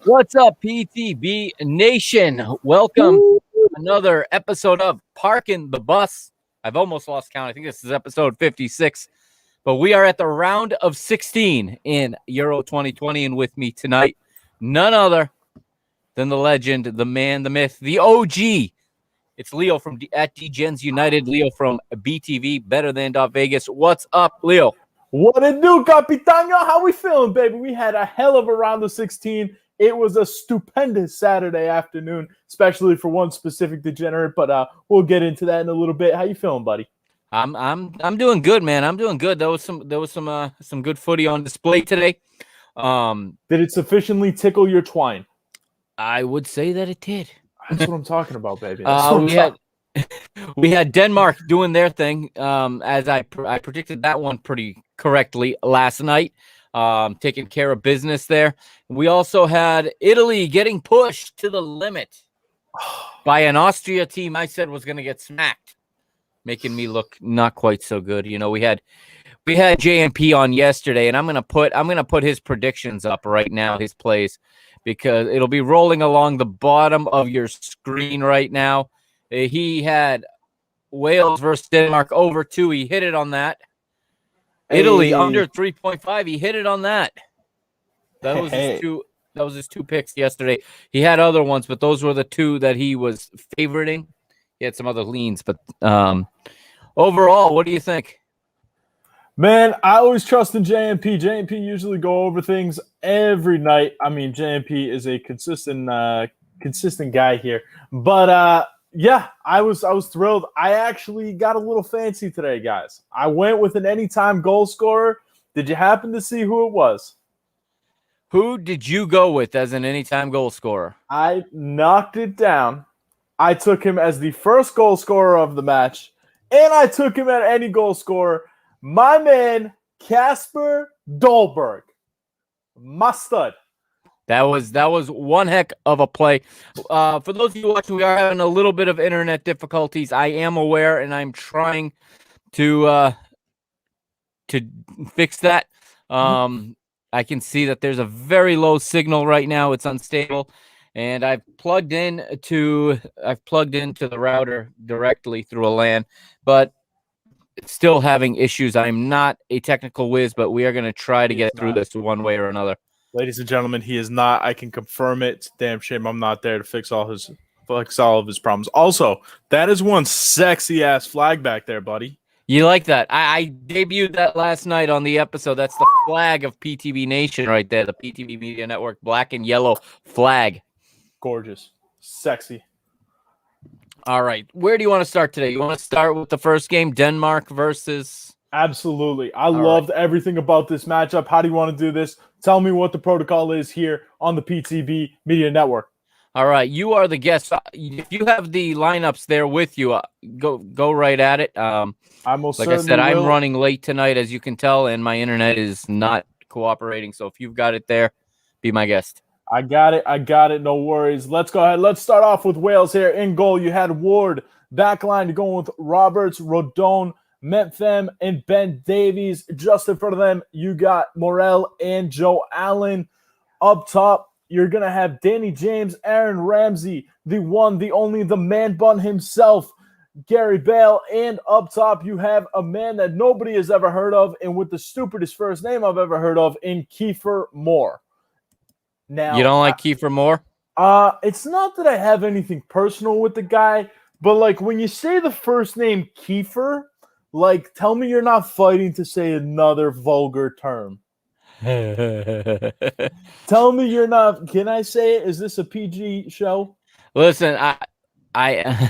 What's up, PTB Nation? Welcome Woo! to another episode of Parking the Bus. I've almost lost count. I think this is episode 56, but we are at the round of 16 in Euro 2020, and with me tonight, none other than the legend, the man, the myth, the OG. It's Leo from at DGens United. Leo from BTV, Better Than Vegas. What's up, Leo? What it do, Capitano? How we feeling, baby? We had a hell of a round of 16. It was a stupendous Saturday afternoon, especially for one specific degenerate. But we'll get into that in a little bit. How you feeling, buddy? I'm doing good, man. I'm doing good. There was some good footy on display today. Did it sufficiently tickle your twine? I would say that it did. That's what I'm talking about, baby. We had Denmark doing their thing. As I predicted that one pretty correctly last night. Taking care of business there. We also had Italy getting pushed to the limit by an Austria team I said was going to get smacked, making me look not quite so good. You know, we had JMP on yesterday, and I'm gonna put his predictions up right now, his plays, because it'll be rolling along the bottom of your screen right now. He had Wales versus Denmark over 2. He hit it on that. Italy under 3.5. He hit it on that. That was his two. That was his 2 picks yesterday. He had other ones, but those were the 2 that he was favoriting. He had some other leans, but overall, what do you think? Man, I always trust in JMP. JMP usually go over things every night. I mean, JMP is a consistent guy here. But yeah, I was thrilled. I actually got a little fancy today, guys. I went with an anytime goal scorer. Did you happen to see who it was? Who did you go with as an anytime goal scorer? I knocked it down. I took him as the first goal scorer of the match, and I took him at any goal scorer. My man, Kasper Dolberg. My stud. That was one heck of a play. For those of you watching, we are having a little bit of internet difficulties. I am aware, and I'm trying to fix that. I can see that there's a very low signal right now. It's unstable, and I've plugged into the router directly through a LAN, but it's still having issues. I'm not a technical whiz, but we are going to try to get through this one way or another. Ladies and gentlemen, he is not. I can confirm it. It's a damn shame I'm not there to fix all of his problems. Also, that is one sexy ass flag back there, buddy. You like that? I debuted that last night on the episode. That's the flag of PTB Nation right there, the PTB Media Network black and yellow flag. Gorgeous. Sexy. All right. Where do you want to start today? You want to start with the first game, Denmark versus... Absolutely. I loved everything about this matchup. How do you want to do this? Tell me what the protocol is here on the PTB Media Network. All right. You are the guest. If you have the lineups there with you, go right at it. Like I said, I'm running late tonight, as you can tell, and my internet is not cooperating. So if you've got it there, be my guest. I got it. No worries. Let's go ahead. Let's start off with Wales here. In goal, you had Ward. Backline, you're going with Roberts, Rodon, Memphem, and Ben Davies. Just in front of them, you got Morel and Joe Allen. Up top, you're going to have Danny James, Aaron Ramsey, the one, the only, the man bun himself, Gary Bale. And up top, you have a man that nobody has ever heard of, and with the stupidest first name I've ever heard of, in Kiefer Moore. Now, you don't like Kiefer Moore? It's not that I have anything personal with the guy, but like when you say the first name Kiefer, like tell me you're not fighting to say another vulgar term. Tell me you're not. Can I say it? Is this a PG show? Listen, I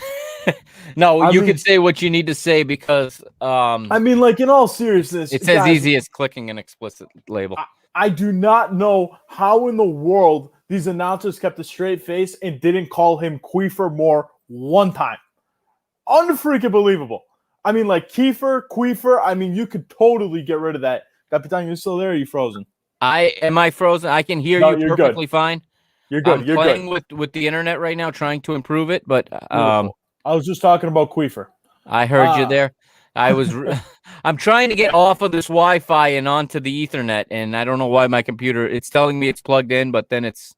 no, you can say what you need to say because I mean, like in all seriousness, it's as easy as clicking an explicit label. I do not know how in the world these announcers kept a straight face and didn't call him Queefer Moore one time. Unfreaking believable. I mean, like Queefer, I mean, you could totally get rid of that. Capitan, you still there or are you frozen? Am I frozen? I can hear you perfectly fine. You're good. You're playing with the internet right now, trying to improve it, but I was just talking about Queefer. I heard you there. I'm trying to get off of this Wi-Fi and onto the Ethernet, and I don't know why my computer, it's telling me it's plugged in, but then it's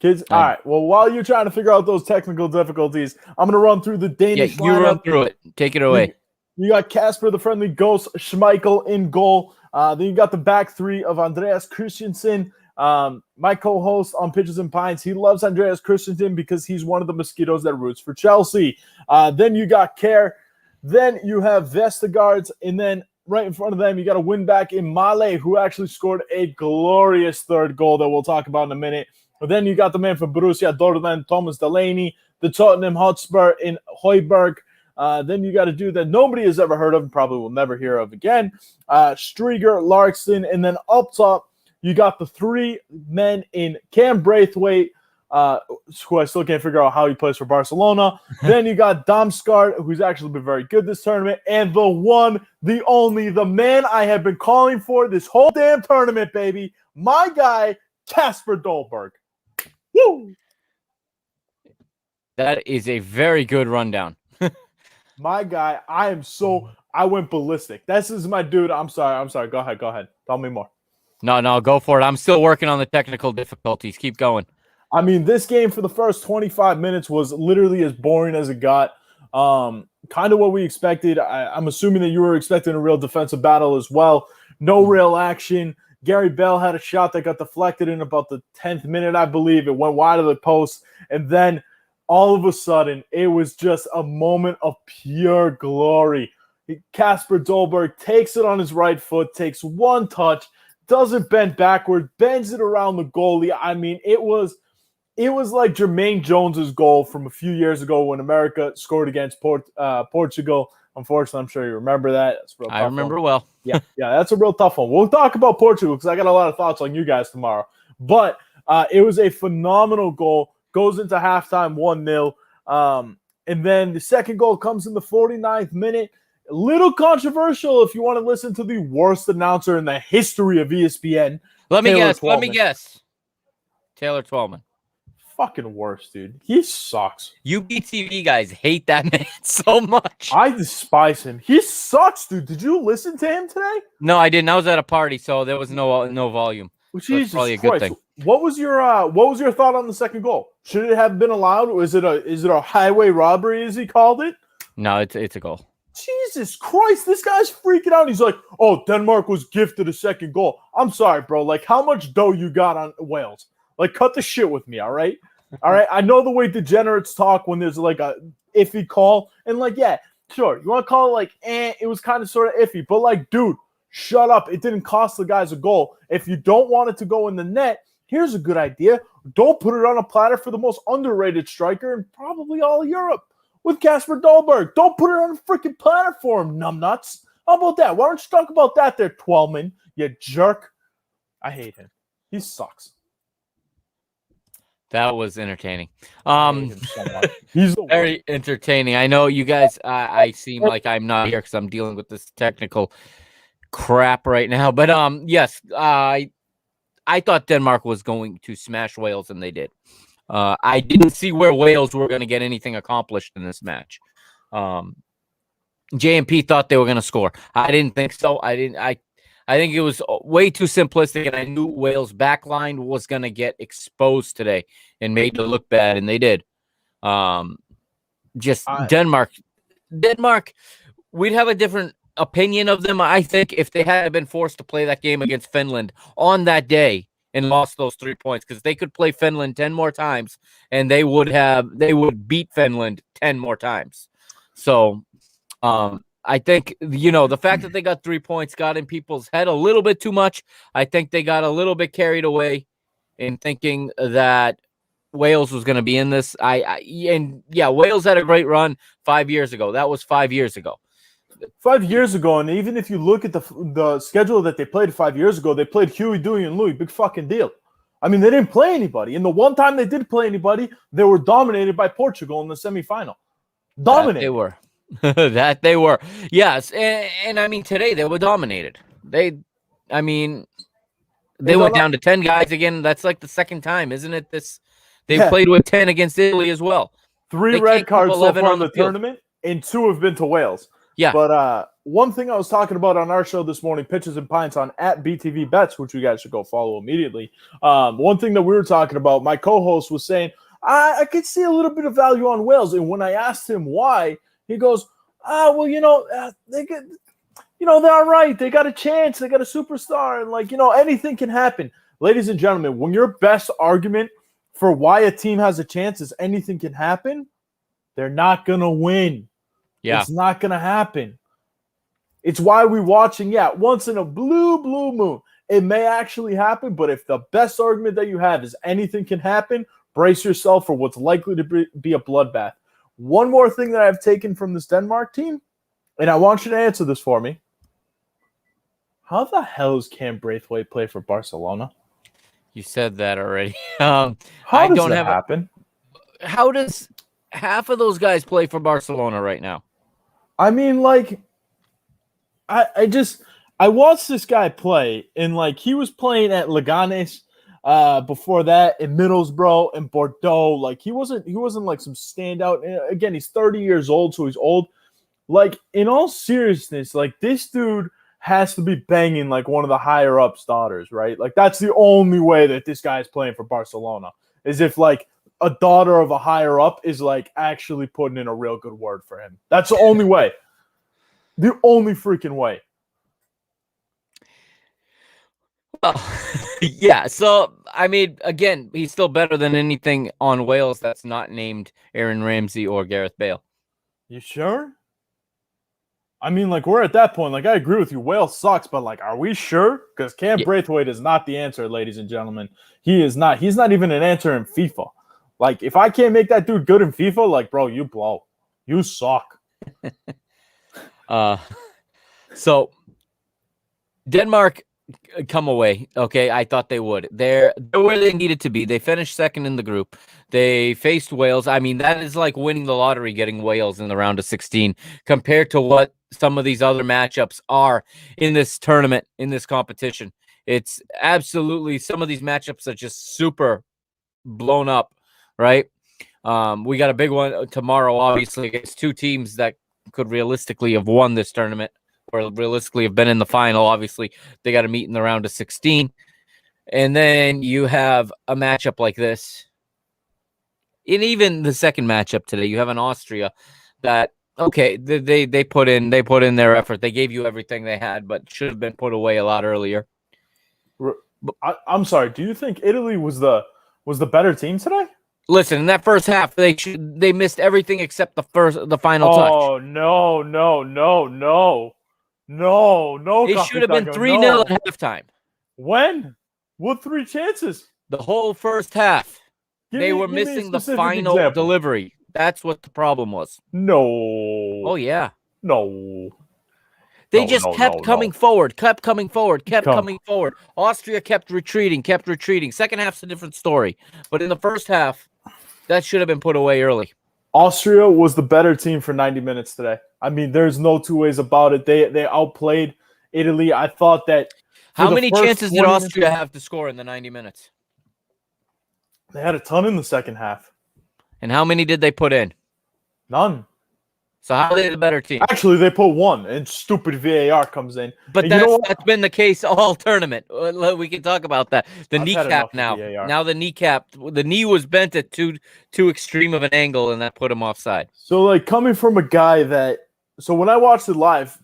Kids, all right. Well, while you're trying to figure out those technical difficulties, I'm going to run through the Danish Yeah, you lineup. run through it. Take it away. You got Casper, the friendly ghost, Schmeichel in goal. Then you got the back three of Andreas Christensen. My co-host on Pitches and Pines, he loves Andreas Christensen because he's one of the mosquitoes that roots for Chelsea. Then you got Kerr. Then you have Vestergaards. And then right in front of them, you got a win back in Male, who actually scored a glorious third goal that we'll talk about in a minute. But then you got the man from Borussia Dortmund, Thomas Delaney, the Tottenham Hotspur in Højbjerg. Then you got a dude that nobody has ever heard of and probably will never hear of again, Striger, Larkson. And then up top, you got the three men in Cam Braithwaite, who I still can't figure out how he plays for Barcelona. Then you got Damsgaard, who's actually been very good this tournament. And the one, the only, the man I have been calling for this whole damn tournament, baby, my guy, Kasper Dolberg. Woo! That is a very good rundown. My guy, I went ballistic. This is my dude. I'm sorry. Go ahead. Tell me more. No, go for it. I'm still working on the technical difficulties. Keep going. I mean, this game for the first 25 minutes was literally as boring as it got. Kind of what we expected. I'm assuming that you were expecting a real defensive battle as well. No real action. Gary Bell had a shot that got deflected in about the 10th minute, I believe. It went wide of the post. And then all of a sudden, it was just a moment of pure glory. Kasper Dolberg takes it on his right foot, takes one touch, doesn't bend backward, bends it around the goalie. I mean, it was like Jermaine Jones's goal from a few years ago when America scored against Portugal. Unfortunately, I'm sure you remember that. I remember well. Yeah, that's a real tough one. We'll talk about Portugal because I got a lot of thoughts on you guys tomorrow. But it was a phenomenal goal. Goes into halftime 1-0. And then the second goal comes in the 49th minute. A little controversial if you want to listen to the worst announcer in the history of ESPN. Let me guess. Taylor Twellman. Fucking worst, dude. He sucks. UBTV guys hate that man so much. I despise him. He sucks, dude. Did you listen to him today? No, I didn't. I was at a party, so there was no volume. Well, so Jesus probably a Christ. good thing. What was your thought on the second goal? Should it have been allowed? Or is it a highway robbery, as he called it? No, it's a goal. Jesus Christ, this guy's freaking out. He's like, oh, Denmark was gifted a second goal. I'm sorry, bro. Like, how much dough you got on Wales? Like, cut the shit with me, all right? All right? I know the way degenerates talk when there's, like, a iffy call. And, like, yeah, sure. You want to call it, like, it was kind of sort of iffy. But, like, dude, shut up. It didn't cost the guys a goal. If you don't want it to go in the net, here's a good idea. Don't put it on a platter for the most underrated striker in probably all of Europe. With Kasper Dolberg. Don't put it on a freaking platter for him, numbnuts. How about that? Why don't you talk about that there, Twellman, you jerk? I hate him. He sucks. That was entertaining. I hate him so much. He's the very entertaining. I know you guys, I seem like I'm not here because I'm dealing with this technical crap right now. But yes, I thought Denmark was going to smash Wales, and they did. I didn't see where Wales were going to get anything accomplished in this match. JMP thought they were going to score. I didn't think so. I think it was way too simplistic, and I knew Wales' backline was going to get exposed today and made to look bad, and they did. Denmark, we'd have a different opinion of them, I think, if they had been forced to play that game against Finland on that day and lost those 3 points, because they could play Finland 10 more times and they would beat Finland 10 more times. So I think, the fact that they got 3 points got in people's head a little bit too much. I think they got a little bit carried away in thinking that Wales was going to be in this. Wales had a great run 5 years ago. That was 5 years ago. 5 years ago, and even if you look at the schedule that they played 5 years ago, they played Huey, Dewey, and Louie. Big fucking deal. I mean, they didn't play anybody. And the one time they did play anybody, they were dominated by Portugal in the semifinal. Dominated. That they were. Yes. And I mean, today they were dominated. They went down to 10 guys again. That's like the second time, isn't it? They played with 10 against Italy as well. 3 red cards so far in the tournament, and 2 have been to Wales. Yeah. But one thing I was talking about on our show this morning, Pitches and Pints on at BTV Bets, which you guys should go follow immediately. One thing that we were talking about, my co-host was saying, I could see a little bit of value on Wales. And when I asked him why, he goes, well, they get, they're all right. They got a chance. They got a superstar. And anything can happen. Ladies and gentlemen, when your best argument for why a team has a chance is anything can happen, they're not going to win. Yeah. It's not going to happen. It's why we're watching, once in a blue moon. It may actually happen, but if the best argument that you have is anything can happen, brace yourself for what's likely to be a bloodbath. One more thing that I've taken from this Denmark team, and I want you to answer this for me. How the hell does Cam Braithwaite play for Barcelona? You said that already. How does that happen? How does half of those guys play for Barcelona right now? I mean, I watched this guy play, and he was playing at Leganes before that in Middlesbrough and Bordeaux. He wasn't some standout. And again, he's 30 years old, so he's old. In all seriousness, this dude has to be banging one of the higher ups' daughters, right? That's the only way that this guy is playing for Barcelona, is if a daughter of a higher up is actually putting in a real good word for him. That's the only way. The only freaking way. Well, yeah. So, I mean, again, he's still better than anything on Wales that's not named Aaron Ramsey or Gareth Bale. You sure? I mean, we're at that point. I agree with you. Wales sucks, but are we sure? Because Cam Braithwaite is not the answer, ladies and gentlemen. He is not. He's not even an answer in FIFA. If I can't make that dude good in FIFA, bro, you blow. You suck. So Denmark come away. Okay, I thought they would. They're where they needed to be. They finished second in the group. They faced Wales. I mean, that is like winning the lottery, getting Wales in the round of 16 compared to what some of these other matchups are in this tournament, in this competition. It's absolutely, some of these matchups are just super blown up, right? We got a big one tomorrow, obviously, against two teams that could realistically have won this tournament or realistically have been in the final. Obviously, they got to meet in the round of 16. And then you have a matchup like this. And even the second matchup today, you have an Austria that, okay, they put in their effort. They gave you everything they had, but should have been put away a lot earlier. I'm sorry. Do you think Italy was the better team today? Listen, in that first half, they missed everything except the final touch. Oh, no. It should have been 3-0 at halftime. When? What 3 chances? The whole first half. They were missing the final delivery. That's what the problem was. No. Oh, yeah. No. They just kept coming forward. Austria kept retreating. Second half's a different story. But in the first half, that should have been put away early. Austria was the better team for 90 minutes today. I mean, there's no two ways about it. They outplayed Italy. I thought that. How many chances did Austria have to score in the 90 minutes? They had a ton in the second half. And how many did they put in? None. So how are they the better team? Actually, they put one, and stupid VAR comes in. But that's been the case all tournament. We can talk about that. The kneecap now. Now the kneecap. The knee was bent at too extreme of an angle, and that put him offside. So, coming from a guy that... So, when I watched it live,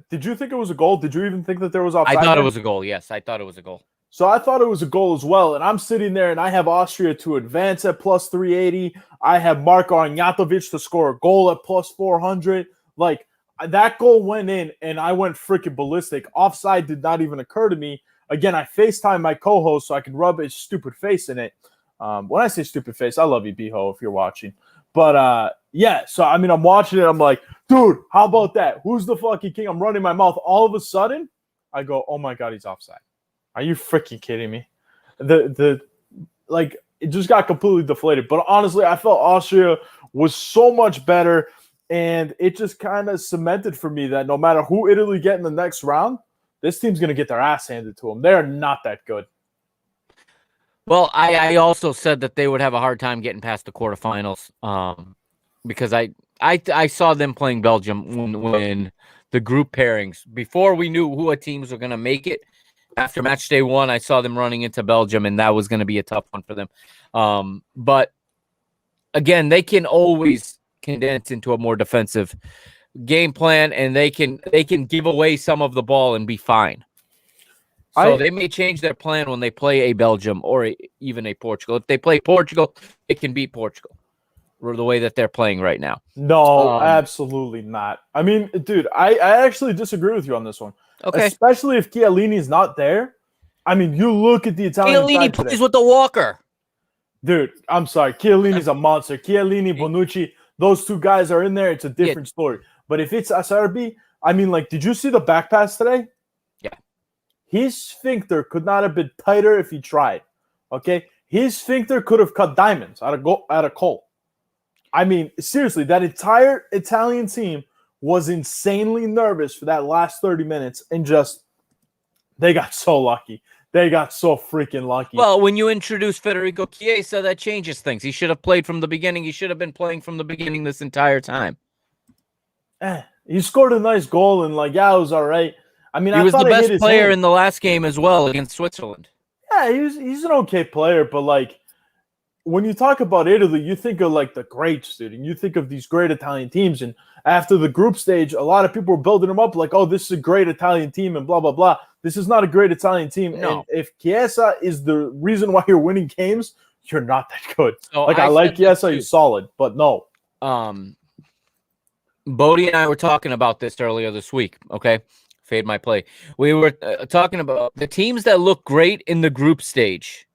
did you think it was a goal? Did you even think that there was offside? I thought it was a goal, yes. I thought it was a goal. So I thought it was a goal as well, and I'm sitting there, and I have Austria to advance at plus 380. I have Marko Arnautovic to score a goal at plus 400. That goal went in, and I went freaking ballistic. Offside did not even occur to me. Again, I FaceTime my co-host so I could rub his stupid face in it. When I say stupid face, I love you, Biho, if you're watching. But, yeah, so, I mean, I'm watching it. I'm like, dude, how about that? Who's the fucking king? I'm running my mouth. All of a sudden, I go, oh, my God, he's offside. Are you freaking kidding me? It just got completely deflated. But honestly, I felt Austria was so much better, and it just kind of cemented for me that no matter who Italy get in the next round, this team's going to get their ass handed to them. They're not that good. Well, I also said that they would have a hard time getting past the quarterfinals because I saw them playing Belgium when the group pairings. Before we knew who teams were going to make it, after match day 1, I saw them running into Belgium, and that was going to be a tough one for them. But again, they can always condense into a more defensive game plan, and they can give away some of the ball and be fine. So they may change their plan when they play a Belgium or even a Portugal. If they play Portugal, it can beat Portugal the way that they're playing right now. No, absolutely not. I mean, dude, I actually disagree with you on this one. Okay. Especially if Chiellini's not there. I mean, you look at the Italian Chiellini side plays today. with the Walker. Dude, I'm sorry. Chiellini's a monster. Chiellini, Bonucci, those two guys are in there. It's a different story. But if it's Acerbi, I mean, like, did you see the back pass today? Yeah. His sphincter could not have been tighter if he tried. Okay? His sphincter could have cut diamonds out of coal. I mean, seriously, that entire Italian team was insanely nervous for that last 30 minutes, and they got so lucky. They got so freaking lucky. Well, when you introduce Federico Chiesa, that changes things. He should have played from the beginning. He should have been playing from the beginning this entire time. He scored a nice goal, and it was all right. I mean, he was the best player in the last game as well against Switzerland. Yeah, he's an okay player, but when you talk about Italy, you think of the greats, dude, and you think of these great Italian teams. And after the group stage, a lot of people were building them up oh, this is a great Italian team and blah, blah, blah. This is not a great Italian team. No. And if Chiesa is the reason why you're winning games, you're not that good. So I like Chiesa, he's solid, but no. Bodie and I were talking about this earlier this week, okay? Fade my play. We were talking about the teams that look great in the group stage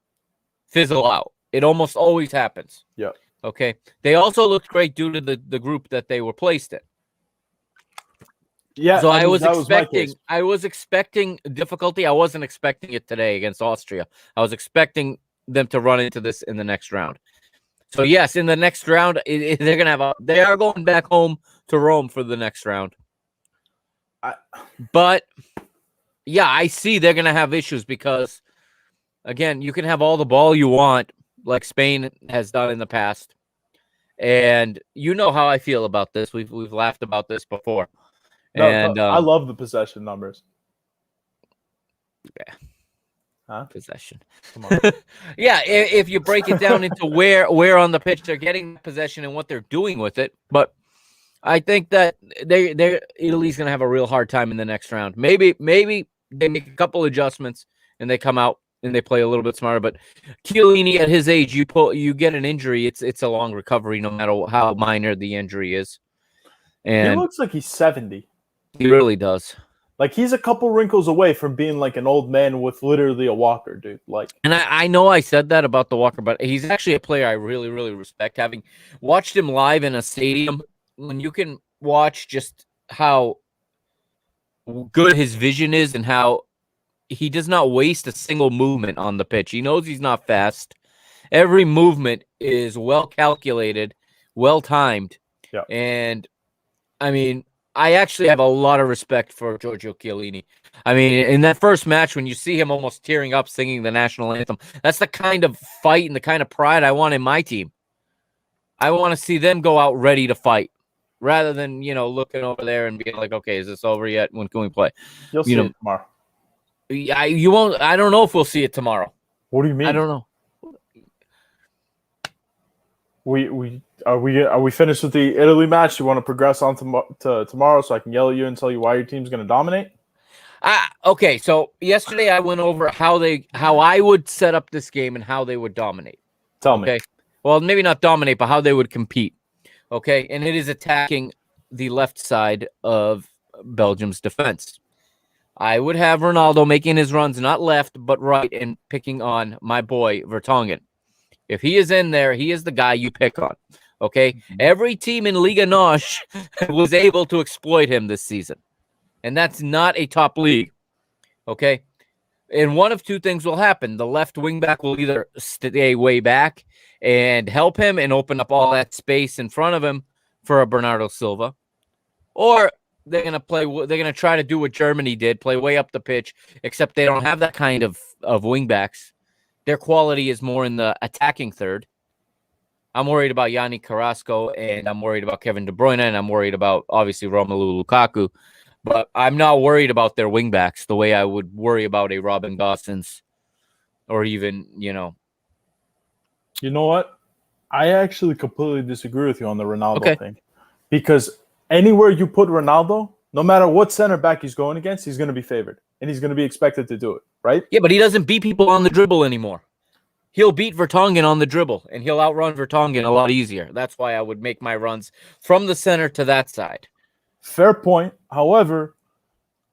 fizzle out. It almost always happens. Yeah. Okay. They also looked great due to the group that they were placed in. Yeah. So I was expecting difficulty. I wasn't expecting it today against Austria. I was expecting them to run into this in the next round. So yes, in the next round, they're gonna they are going back home to Rome for the next round. But yeah, I see they're gonna have issues because, again, you can have all the ball you want, like Spain has done in the past, and you know how I feel about this. We've laughed about this before. And I love the possession numbers. Yeah. Huh? Possession. Come on. Yeah, if you break it down into where on the pitch they're getting possession and what they're doing with it, but I think that Italy's going to have a real hard time in the next round. Maybe they make a couple adjustments and they come out and they play a little bit smarter. But Chiellini at his age, you get an injury, it's a long recovery no matter how minor the injury is. And he looks like he's 70. He really does. He's a couple wrinkles away from being an old man with literally a walker, dude. And I know I said that about the walker, but he's actually a player I really, really respect. Having watched him live in a stadium, when you can watch just how good his vision is and how he does not waste a single movement on the pitch. He knows he's not fast. Every movement is well calculated, well timed. Yeah. And I mean, I actually have a lot of respect for Giorgio Chiellini. I mean, in that first match, when you see him almost tearing up singing the national anthem, that's the kind of fight and the kind of pride I want in my team. I want to see them go out ready to fight rather than, looking over there and being like, okay, is this over yet? When can we play? You'll see it tomorrow. You won't. I don't know if we'll see it tomorrow. What do you mean? I don't know. Are we finished with the Italy match? You want to progress on to tomorrow so I can yell at you and tell you why your team's going to dominate? Okay. So yesterday I went over how I would set up this game and how they would dominate. Tell me. Okay. Well, maybe not dominate, but how they would compete. Okay. And it is attacking the left side of Belgium's defense. I would have Ronaldo making his runs not left but right and picking on my boy Vertonghen. If he is in there, he is the guy you pick on. Okay? Mm-hmm. Every team in Liga NOS was able to exploit him this season. And that's not a top league. Okay? And one of two things will happen. The left wing back will either stay way back and help him and open up all that space in front of him for a Bernardo Silva. Or they're going to try to do what Germany did, play way up the pitch, except they don't have that kind of wing backs. Their quality is more in the attacking third. I'm worried about Yannick Carrasco, and I'm worried about Kevin De Bruyne, and I'm worried about, obviously, Romelu Lukaku. But I'm not worried about their wingbacks the way I would worry about a Robin Gosens or even, You know what? I actually completely disagree with you on the Ronaldo thing. Because anywhere you put Ronaldo, no matter what center back he's going against, he's going to be favored. And he's going to be expected to do it, right? Yeah, but he doesn't beat people on the dribble anymore. He'll beat Vertonghen on the dribble, and he'll outrun Vertonghen a lot easier. That's why I would make my runs from the center to that side. Fair point. However,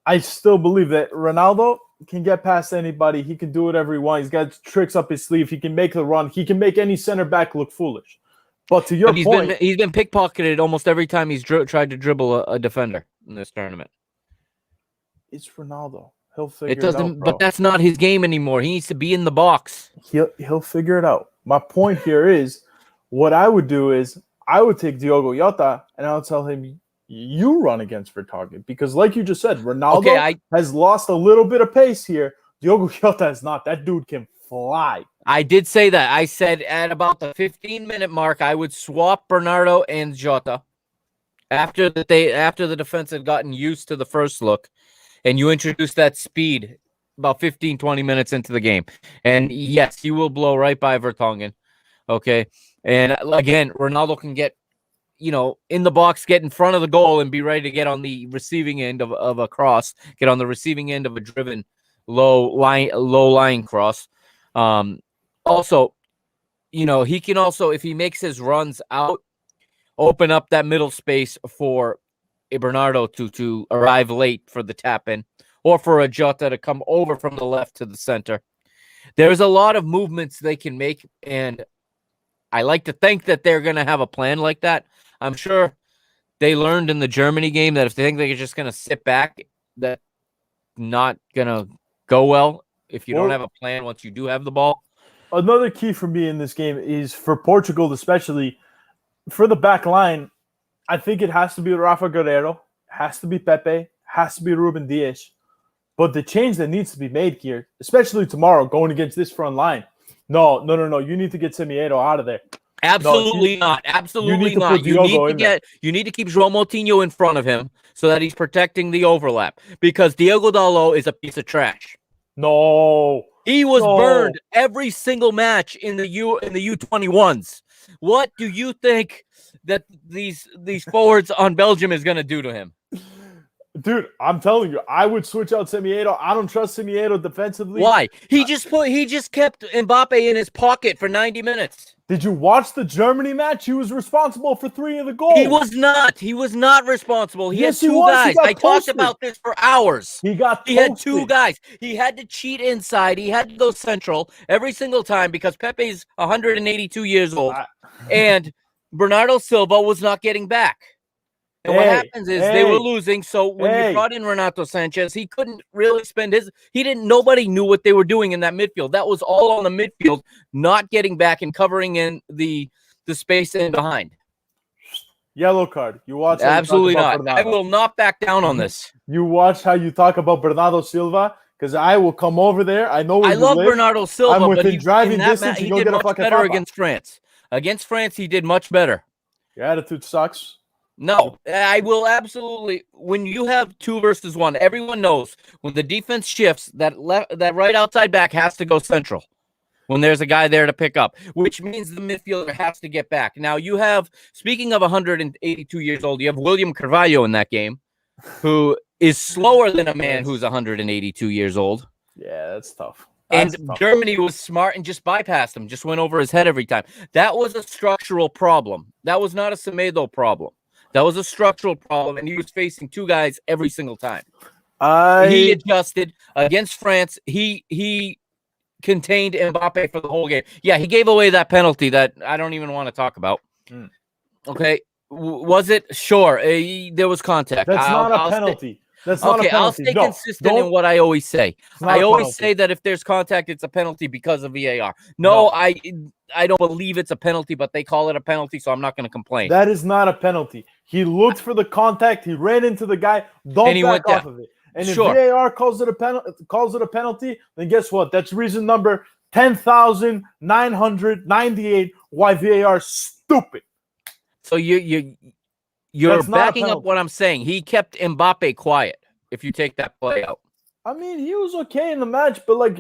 I still believe that Ronaldo can get past anybody. He can do whatever he wants. He's got tricks up his sleeve. He can make the run. He can make any center back look foolish. But to your point, he's been pickpocketed almost every time he's tried to dribble a defender in this tournament. It's Ronaldo. He'll figure it out, but that's not his game anymore. He needs to be in the box. He'll figure it out. My point here is, what I would do is I would take Diogo Jota and I would tell him, you run against Vertonghen, because like you just said, Ronaldo has lost a little bit of pace here. Diogo Jota is not. That dude can fly. I did say that. I said at about the 15-minute mark, I would swap Bernardo and Jota after the defense had gotten used to the first look, and you introduce that speed about 15, 20 minutes into the game. And yes, you will blow right by Vertonghen. Okay. And again, Ronaldo can get, in the box, get in front of the goal and be ready to get on the receiving end of a cross, get on the receiving end of a driven low line cross. Also, he can also, if he makes his runs out, open up that middle space for a Bernardo to arrive late for the tap in, or for a Jota to come over from the left to the center. There's a lot of movements they can make, and I like to think that they're going to have a plan like that. I'm sure they learned in the Germany game that if they think they're just going to sit back, that's not going to go well if you don't have a plan once you do have the ball. Another key for me in this game is for Portugal, especially for the back line. I think it has to be Rafa Guerreiro, has to be Pepe, has to be Ruben Dias. But the change that needs to be made here, especially tomorrow going against this front line, no. You need to get Semedo out of there. Absolutely not. Absolutely not. You need to keep João Moutinho in front of him so that he's protecting the overlap, because Diogo Dalot is a piece of trash. No. He was burned every single match in the U21s. What do you think that these forwards on Belgium is going to do to him? Dude, I'm telling you, I would switch out Semedo. I don't trust Semedo defensively. Why? He just kept Mbappe in his pocket for 90 minutes. Did you watch the Germany match? He was responsible for 3 of the goals. He was not. He was not responsible. He had two guys. I talked about this for hours. He had 2 guys. He had to cheat inside. He had to go central every single time because Pepe's 182 years old, and Bernardo Silva was not getting back. And what happens is they were losing. So when you brought in Renato Sanchez, he couldn't really nobody knew what they were doing in that midfield. That was all on the midfield, not getting back and covering in the space in behind. Yellow card. You watch. Absolutely not. Bernardo. I will not back down on this. You watch how you talk about Bernardo Silva, because I will come over there. I know. I love Bernardo Silva, I'm within driving distance. He did much better against France. Against France, he did much better. Your attitude sucks. No, I will absolutely. When you have 2 versus 1, everyone knows when the defense shifts, that right outside back has to go central when there's a guy there to pick up, which means the midfielder has to get back. Now you have, speaking of 182 years old, you have William Carvalho in that game, who is slower than a man who's 182 years old. Yeah, that's tough. Germany was smart and just bypassed him, just went over his head every time. That was a structural problem. That was not a Semedo problem. That was a structural problem, and he was facing 2 guys every single time. He adjusted against France. He contained Mbappe for the whole game. Yeah, he gave away that penalty that I don't even want to talk about. Okay, was it? Sure, there was contact. That's not a penalty. That's not a penalty. I'll stay consistent in what I always say. I always say that if there's contact, it's a penalty because of VAR. No, I don't believe it's a penalty, but they call it a penalty, so I'm not going to complain. That is not a penalty. He looked for the contact. He ran into the guy. Don't back off of it. And if VAR calls it a penalty, then guess what? That's reason number 10,998 why VAR is stupid. So you You're That's not a backing up penalty. what I'm saying. He kept Mbappe quiet. If you take that play out. I mean, he was okay in the match, but like,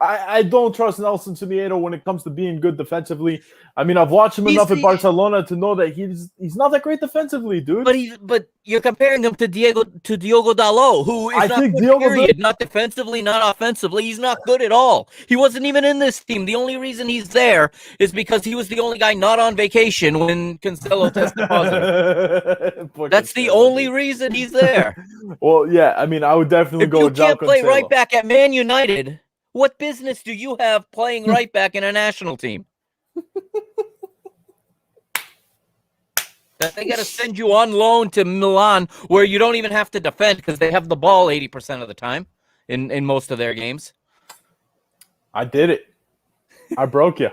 I don't trust Nelson Semedo when it comes to being good defensively. I mean, I've watched him enough at Barcelona to know that he's not that great defensively, dude. But you're comparing him to Diogo Dalot, who is not good, period. Not defensively, not offensively. He's not good at all. He wasn't even in this team. The only reason he's there is because he was the only guy not on vacation when Cancelo tested positive. That's the only reason he's there. Well, yeah, I mean, I would definitely go with João Cancelo. You can't play right back at Man United. What business do you have playing right back in a national team? That they got to send you on loan to Milan, where you don't even have to defend because they have the ball 80% of the time in most of their games. I did it. I broke you.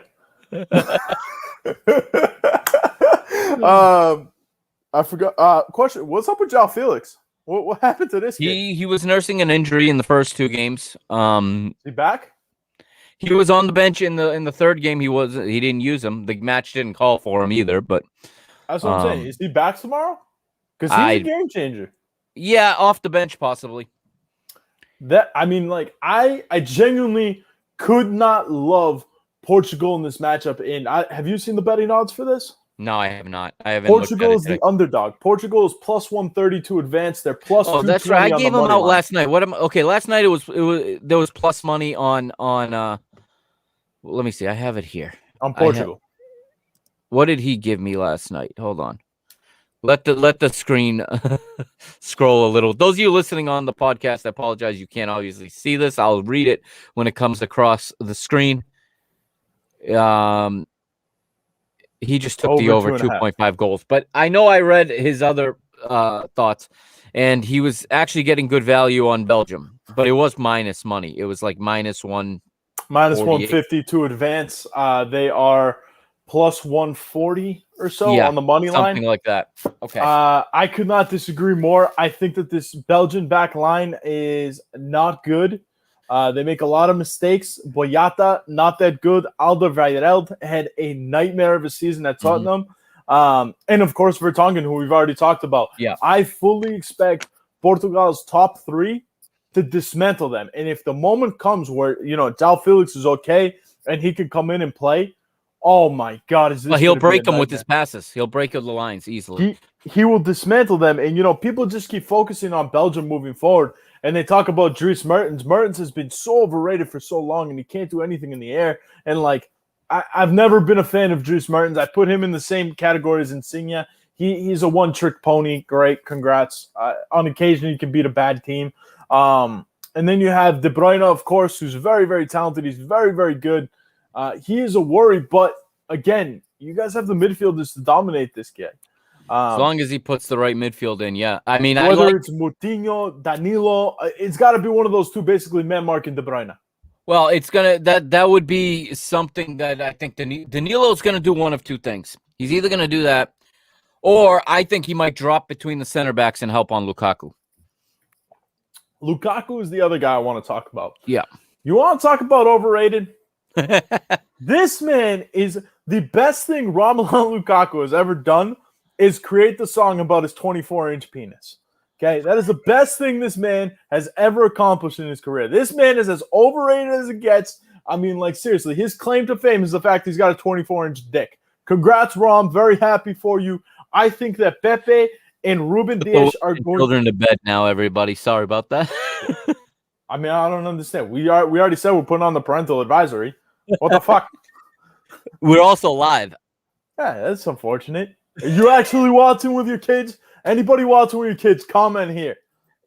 I forgot. Question: what's up with João Felix? What happened to this kid? He was nursing an injury in the first 2 games. Is he back? He was on the bench in the third game. He didn't use him. The match didn't call for him either. But that's what I'm saying. Is he back tomorrow? Because he's a game changer. Yeah, off the bench possibly. I genuinely could not love Portugal in this matchup. Have you seen the betting odds for this? No, I have not. I haven't. Portugal is the underdog. Portugal is plus 130 to advance. They're plus. Oh, that's right. I gave them out last night. Last night there was plus money on. Let me see. I have it here. On Portugal. What did he give me last night? Hold on. Let the screen scroll a little. Those of you listening on the podcast, I apologize. You can't obviously see this. I'll read it when it comes across the screen. He just took the over 2.5 goals. But I know I read his other thoughts, and he was actually getting good value on Belgium. But it was minus money. It was like minus 150 to advance. They are plus 140 or so on the money line. Something like that. Okay. I could not disagree more. I think that this Belgian back line is not good. They make a lot of mistakes. Boyata, not that good. Alderweireld had a nightmare of a season at Tottenham. And, of course, Vertonghen, who we've already talked about. Yeah. I fully expect Portugal's top 3 to dismantle them. And if the moment comes where, João Felix is okay and he can come in and play, oh, my God. He'll break them with his passes. He'll break the lines easily. He will dismantle them. And, people just keep focusing on Belgium moving forward. And they talk about Dries Mertens. Mertens has been so overrated for so long, and he can't do anything in the air. And, I've never been a fan of Dries Mertens. I put him in the same category as Insigne. He's a one-trick pony. Great. Congrats. On occasion, he can beat a bad team. And then you have De Bruyne, of course, who's very, very talented. He's very, very good. He is a worry. But, again, you guys have the midfielders to dominate this game. As long as he puts the right midfield in, yeah. I mean, whether it's Moutinho, Danilo, it's got to be one of those two, basically, man marking De Bruyne. Well, it's that would be something that I think Danilo's gonna do one of two things. He's either gonna do that, or I think he might drop between the center backs and help on Lukaku. Lukaku is the other guy I want to talk about. Yeah. You want to talk about overrated? This man is the best thing Romelu Lukaku has ever done. Is create the song about his 24-inch penis. Okay, that is the best thing this man has ever accomplished in his career. This man is as overrated as it gets. I mean, seriously, his claim to fame is the fact he's got a 24-inch dick. Congrats, Rom. Very happy for you. I think that Pepe and Ruben Dias are going. Children to bed now, everybody. Sorry about that. I mean, I don't understand. We already said we're putting on the parental advisory. What the fuck? We're also live. Yeah, that's unfortunate. Are you actually watching with your kids? Anybody watching with your kids, comment here.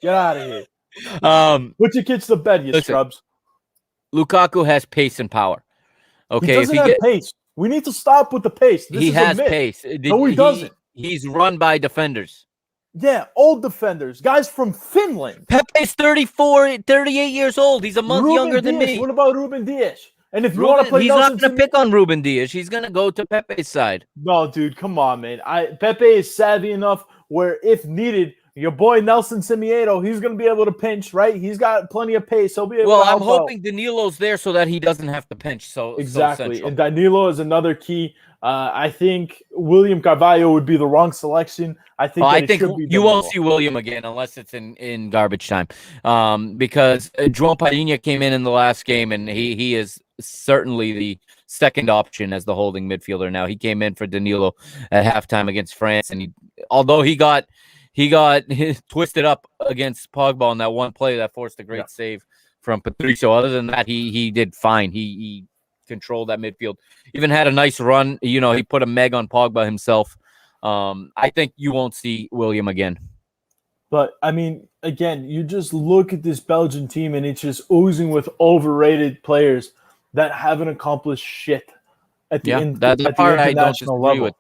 Get out of here. Put your kids to bed, you scrubs. Lukaku has pace and power. Okay, he doesn't have pace. We need to stop with the pace. He has pace. No, he doesn't. He's run by defenders. Yeah, old defenders. Guys from Finland. Pepe's 38 years old. He's a month younger than me. What about Ruben Dias? And if you want to play he's not going to pick on Ruben Dias. He's going to go to Pepe's side. No, dude, come on, man. Pepe is savvy enough where, if needed, your boy Nelson Semedo, he's going to be able to pinch, right? He's got plenty of pace. He'll be able to help I'm hoping Danilo's there so that he doesn't have to pinch. So exactly. And Danilo is another key I think William Carvalho would be the wrong selection. I think I that it think should be you won't Danilo. see William again unless it's in garbage time, because João Padinha came in the last game, and he is certainly the second option as the holding midfielder now. He came in for Danilo at halftime against France, and although he got twisted up against Pogba on that one play that forced a great save from Patricio. Other than that, he did fine. He controlled that midfield. Even had a nice run. You know, he put a meg on Pogba himself. I think you won't see William again. But, I mean, again, you just look at this Belgian team, and it's just oozing with overrated players that haven't accomplished shit at the, that's the part I don't disagree level. with.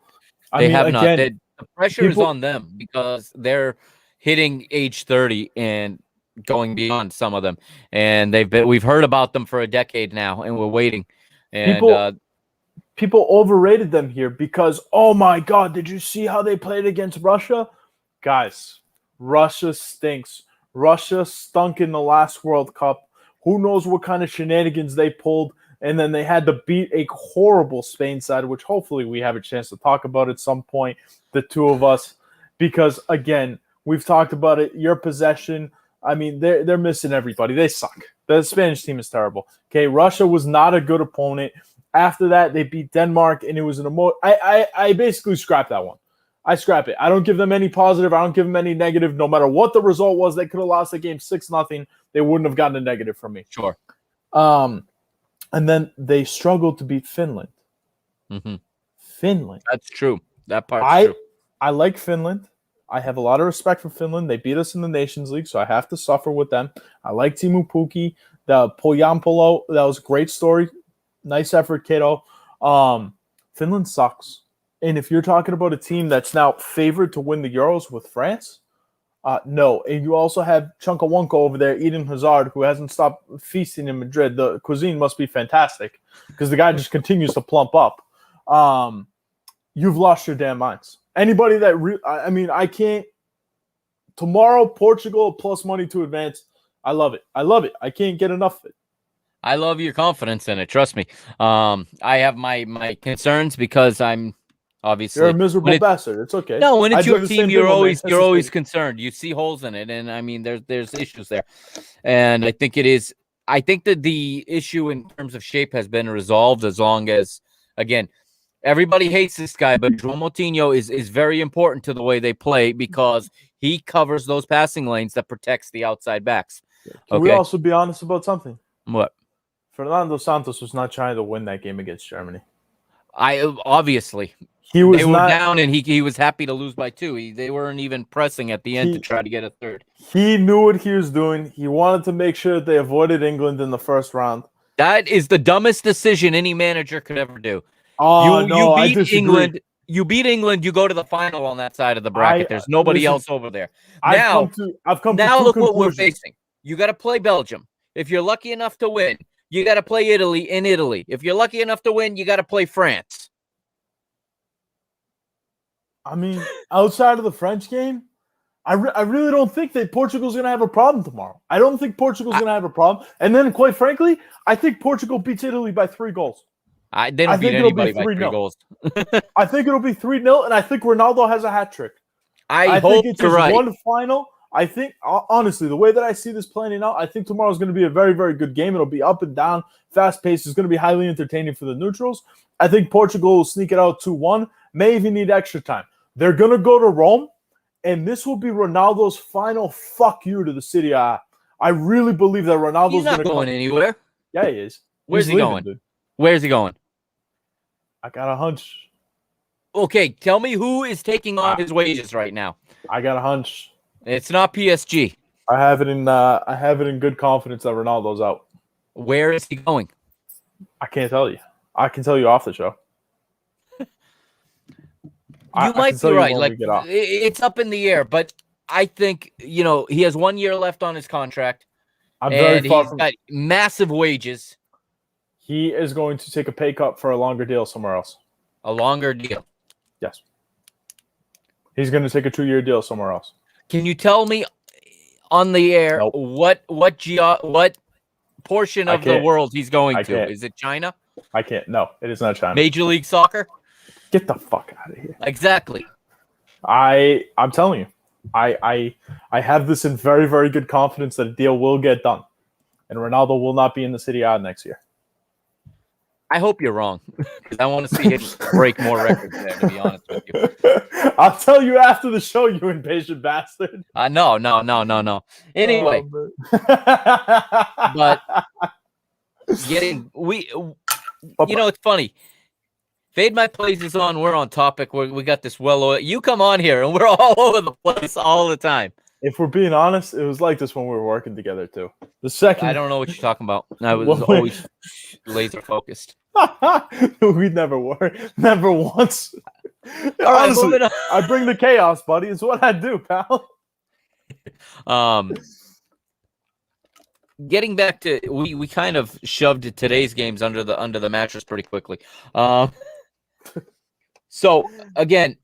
I They mean, have again, not. The pressure is on them because they're hitting age 30 and going beyond some of them. And we've heard about them for a decade now, and we're waiting. And people overrated them here because, oh my God, did you see how they played against Russia? Guys, Russia stinks. Russia stunk in the last World Cup. Who knows what kind of shenanigans they pulled. And then they had to beat a horrible Spain side, which hopefully we have a chance to talk about at some point, the two of us. Because, again, we've talked about it. Your possession, I mean, they're missing everybody. They suck. The Spanish team is terrible. Okay, Russia was not a good opponent. After that, they beat Denmark, and it was I basically scrapped that one. I scrap it. I don't give them any positive. I don't give them any negative. No matter what the result was, they could have lost the game 6-0. They wouldn't have gotten a negative from me. Sure. And then they struggled to beat Finland. Mm-hmm. Finland. That's true. That part's true. I like Finland. I have a lot of respect for Finland. They beat us in the Nations League, so I have to suffer with them. I like Timu Pukki. The Poyampolo, that was a great story. Nice effort, kiddo. Finland sucks. And if you're talking about a team that's now favored to win the Euros with France, no. And you also have Chunkawonka over there, Eden Hazard, who hasn't stopped feasting in Madrid. The cuisine must be fantastic because the guy just continues to plump up. You've lost your damn minds. Anybody that I can't. Tomorrow, Portugal plus money to advance. I love it. I can't get enough of it. I love your confidence in it. Trust me. I have my concerns because I'm obviously you're a miserable bastard. It's okay. No, when it's your team, you're always concerned. You see holes in it, and I mean, there's issues there, and I think it is. I think that the issue in terms of shape has been resolved as long as, again, everybody hates this guy, but João Moutinho is very important to the way they play because he covers those passing lanes that protects the outside backs. Can we also be honest about something? What? Fernando Santos was not trying to win that game against Germany. Obviously. They were down, and he was happy to lose by 2. They weren't even pressing at the end to try to get a third. He knew what he was doing. He wanted to make sure that they avoided England in the first round. That is the dumbest decision any manager could ever do. You beat England. You beat England. You go to the final on that side of the bracket. There's nobody else over there. Now, look what we're facing. You got to play Belgium. If you're lucky enough to win, you got to play Italy in Italy. If you're lucky enough to win, you got to play France. I mean, outside of the French game, I really don't think that Portugal's going to have a problem tomorrow. I don't think Portugal's going to have a problem. And then, quite frankly, I think Portugal beats Italy by 3 goals. They don't beat anybody by 3 goals. I think it'll be 3-0, and I think Ronaldo has a hat trick. I hope think it's you're right. One final. I think, honestly, the way that I see this playing out, I think tomorrow's going to be a very, very good game. It'll be up and down, fast-paced. It's going to be highly entertaining for the neutrals. I think Portugal will sneak it out 2-1, may even need extra time. They're going to go to Rome, and this will be Ronaldo's final fuck you to the Serie A. I really believe that Ronaldo's not going anywhere. Yeah, he is. Where's he going? Dude. Where's he going? I got a hunch. Okay, tell me who is taking on his wages right now. I got a hunch. It's not PSG. I have it in good confidence that Ronaldo's out. Where is he going? I can't tell you. I can tell you off the show. You might be right. Like, it's up in the air, but I think, he has 1 year left on his contract. He's got massive wages. He is going to take a pay cut for a longer deal somewhere else. A longer deal? Yes. He's going to take a 2-year deal somewhere else. Can you tell me on the air what portion of the world he's going to? Is it China? I can't. No, it is not China. Major League Soccer? Get the fuck out of here. Exactly. I'm telling you, I have this in very, very good confidence that a deal will get done, and Ronaldo will not be in the Serie A next year. I hope you're wrong, because I want to see him break more records there, to be honest with you. I'll tell you after the show, you impatient bastard. No. Anyway, but it's funny. Fade My Plays is on. We're on topic. We got this you come on here, and we're all over the place all the time. If we're being honest, it was like this when we were working together too. The second I don't know what you're talking about. I was always laser focused. We never were. Never once. All right, honestly, I bring the chaos, buddy. It's what I do, pal. Getting back to we kind of shoved today's games under the mattress pretty quickly. So again,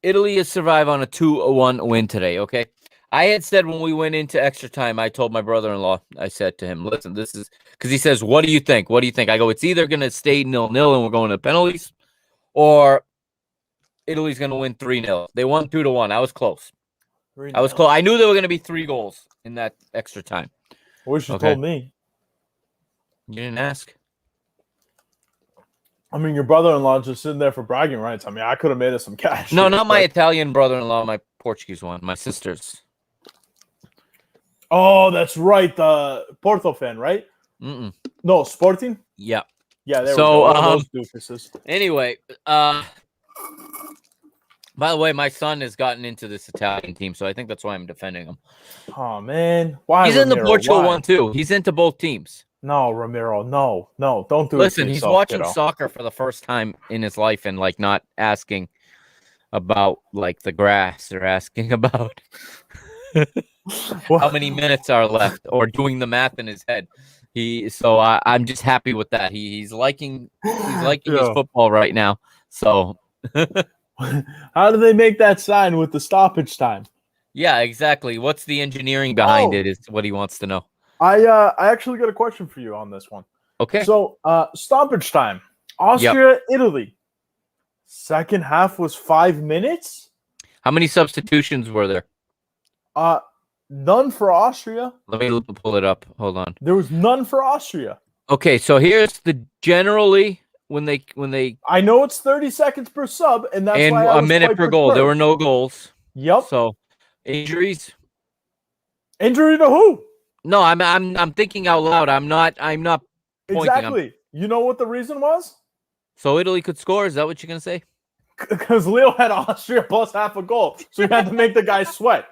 Italy has survived on a 2-1 win today. Okay, I had said when we went into extra time, I told my brother-in-law, I said to him, "Listen, this is," because he says, "What do you think? What do you think?" I go, "It's either going to stay 0-0 and we're going to penalties, or Italy's going to win 3-0." They won 2-1. I was close. I was close. I knew there were going to be 3 goals in that extra time. I wish you told me. You didn't ask. I mean, your brother-in-law just sitting there for bragging rights. I mean, I could have made us some cash. No, not my Italian brother-in-law, my Portuguese one, my sister's. Oh, that's right. The Porto fan, right? Mm-mm. No, Sporting? Yeah. Yeah, there we go. So, Those doofuses. Anyway, by the way, my son has gotten into this Italian team, so I think that's why I'm defending him. Oh, man. Why? He's in the Portugal one, too. He's into both teams. No, Ramiro. No. Don't do it. Listen, he's watching soccer for the first time in his life and, like, not asking about, like, the grass or asking about how many minutes are left or doing the math in his head. I'm just happy with that. He's liking his football right now. So how do they make that sign with the stoppage time? Yeah, exactly. What's the engineering behind it is what he wants to know. I actually got a question for you on this one. Okay. So stoppage time. Austria, Italy. Second half was 5 minutes. How many substitutions were there? None for Austria. Let me pull it up. Hold on. There was none for Austria. Okay, so here's the generally when they I know it's 30 seconds per sub, and that's and why I a minute per goal. There were no goals. Yep. So injuries. Injury to who? No, I'm thinking out loud. I'm not pointing. Exactly. You know what the reason was? So Italy could score. Is that what you're gonna say? Because Leo had Austria plus half a goal, so he had to make the guy sweat.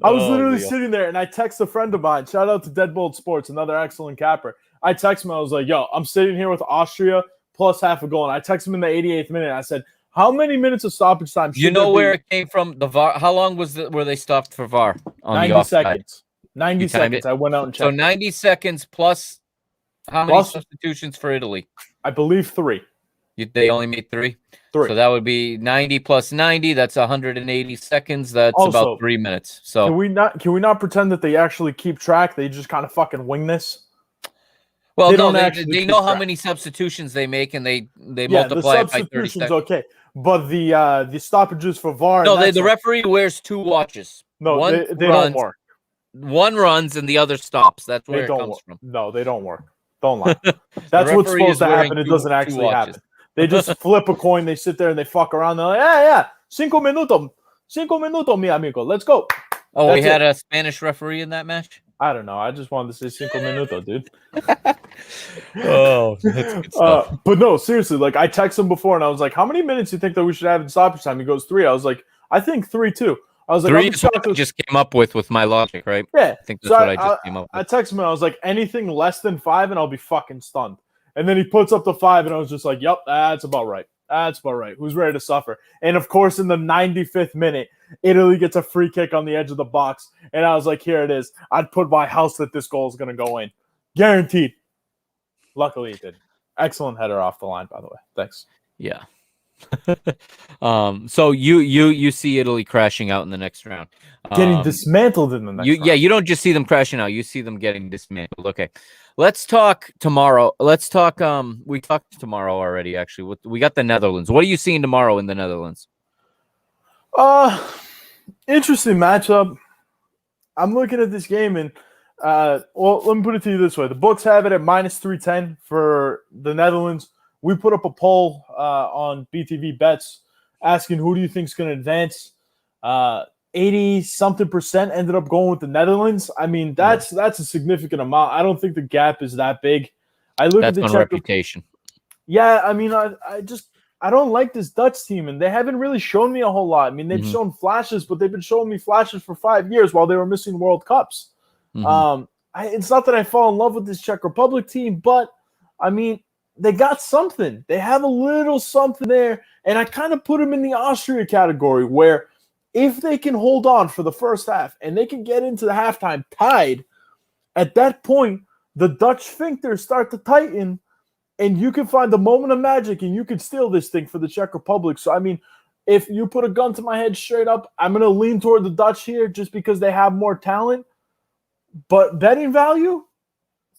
I was literally sitting there, and I text a friend of mine. Shout out to Deadbolt Sports, another excellent capper. I text him. I was like, "Yo, I'm sitting here with Austria plus half a goal," and I text him in the 88th minute. I said, "How many minutes of stoppage time?" You know where it came from? The VAR. How long were they stopped for VAR? On 90 the seconds. 90 seconds. I went out and checked. So 90 seconds plus how many substitutions for Italy? I believe 3. They only made 3? 3. So that would be 90 plus 90. That's 180 seconds. That's also about 3 minutes. So can we not pretend that they actually keep track? They just kind of fucking wing this. Well, they know how many substitutions they make, and they multiply it by 30 seconds. Okay, but the stoppages for VAR. No, the referee wears 2 watches. No, they don't work. One runs and the other stops. That's where it comes from. No, they don't work. Don't lie. That's what's supposed to happen. It doesn't actually happen. They just flip a coin. They sit there and they fuck around. They're like, yeah, 5 minutos, mi amigo. Let's go. Oh, we had a Spanish referee in that match? I don't know. I just wanted to say 5 minutos, dude. Oh, that's good stuff. But no, seriously, like I texted him before and I was like, how many minutes do you think that we should have in stoppage time? He goes 3. I was like, I think 3 too. I was like, 3 is what I just came up with my logic, right? Yeah. I think that's what I just came up with. I texted him and I was like, anything less than 5 and I'll be fucking stunned. And then he puts up the 5 and I was just like, yep, that's about right. That's about right. Who's ready to suffer? And of course, in the 95th minute, Italy gets a free kick on the edge of the box. And I was like, here it is. I'd put my house that this goal is going to go in. Guaranteed. Luckily, it did. Excellent header off the line, by the way. Thanks. Yeah. So you see Italy crashing out in the next round. Getting dismantled in the next round. Yeah, you don't just see them crashing out, you see them getting dismantled. Okay. Let's talk tomorrow. Let's talk we talked tomorrow already actually. We got the Netherlands. What are you seeing tomorrow in the Netherlands? Interesting matchup. I'm looking at this game and well, let me put it to you this way. The books have it at minus 310 for the Netherlands. We put up a poll on BTV Bets asking who do you think is going to advance. 80-something% ended up going with the Netherlands. I mean, that's a significant amount. I don't think the gap is that big. I look That's at the on reputation. Yeah, I mean, I don't like this Dutch team, and they haven't really shown me a whole lot. I mean, they've shown flashes, but they've been showing me flashes for 5 years while they were missing World Cups. It's not that I fall in love with this Czech Republic team, but I mean, they got something. They have a little something there, and I kind of put them in the Austria category where if they can hold on for the first half and they can get into the halftime tied, at that point, the Dutch sphincters start to tighten, and you can find the moment of magic and you can steal this thing for the Czech Republic. So, I mean, if you put a gun to my head straight up, I'm going to lean toward the Dutch here just because they have more talent. But betting value,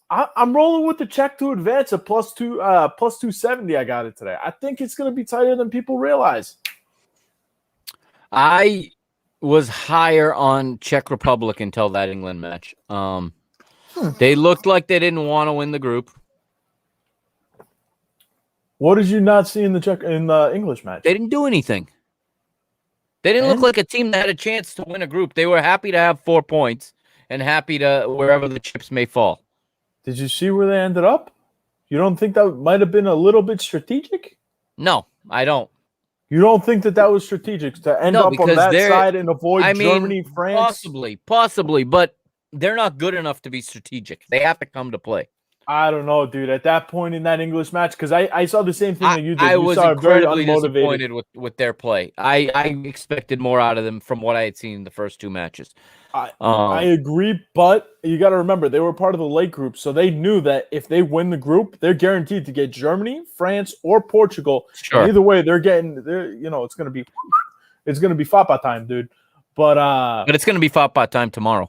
I'm rolling with the Czech to advance at plus 270. I got it today. I think it's going to be tighter than people realize. I was higher on Czech Republic until that England match. They looked like they didn't want to win the group. What did you not see in the English match? They didn't do anything. They didn't look like a team that had a chance to win a group. They were happy to have 4 points and happy to wherever the chips may fall. Did you see where they ended up? You don't think that might have been a little bit strategic? No, I don't. You don't think that was strategic to end up on that side and avoid Germany, France? Possibly, but they're not good enough to be strategic. They have to come to play. I don't know, dude. At that point in that English match, because I saw the same thing that you did. I was incredibly disappointed with their play. I expected more out of them from what I had seen in the first two matches. I agree, but you got to remember they were part of the late group, so they knew that if they win the group, they're guaranteed to get Germany, France, or Portugal. Sure. And either way, it's gonna be FAPA time, dude. But it's gonna be FAPA time tomorrow.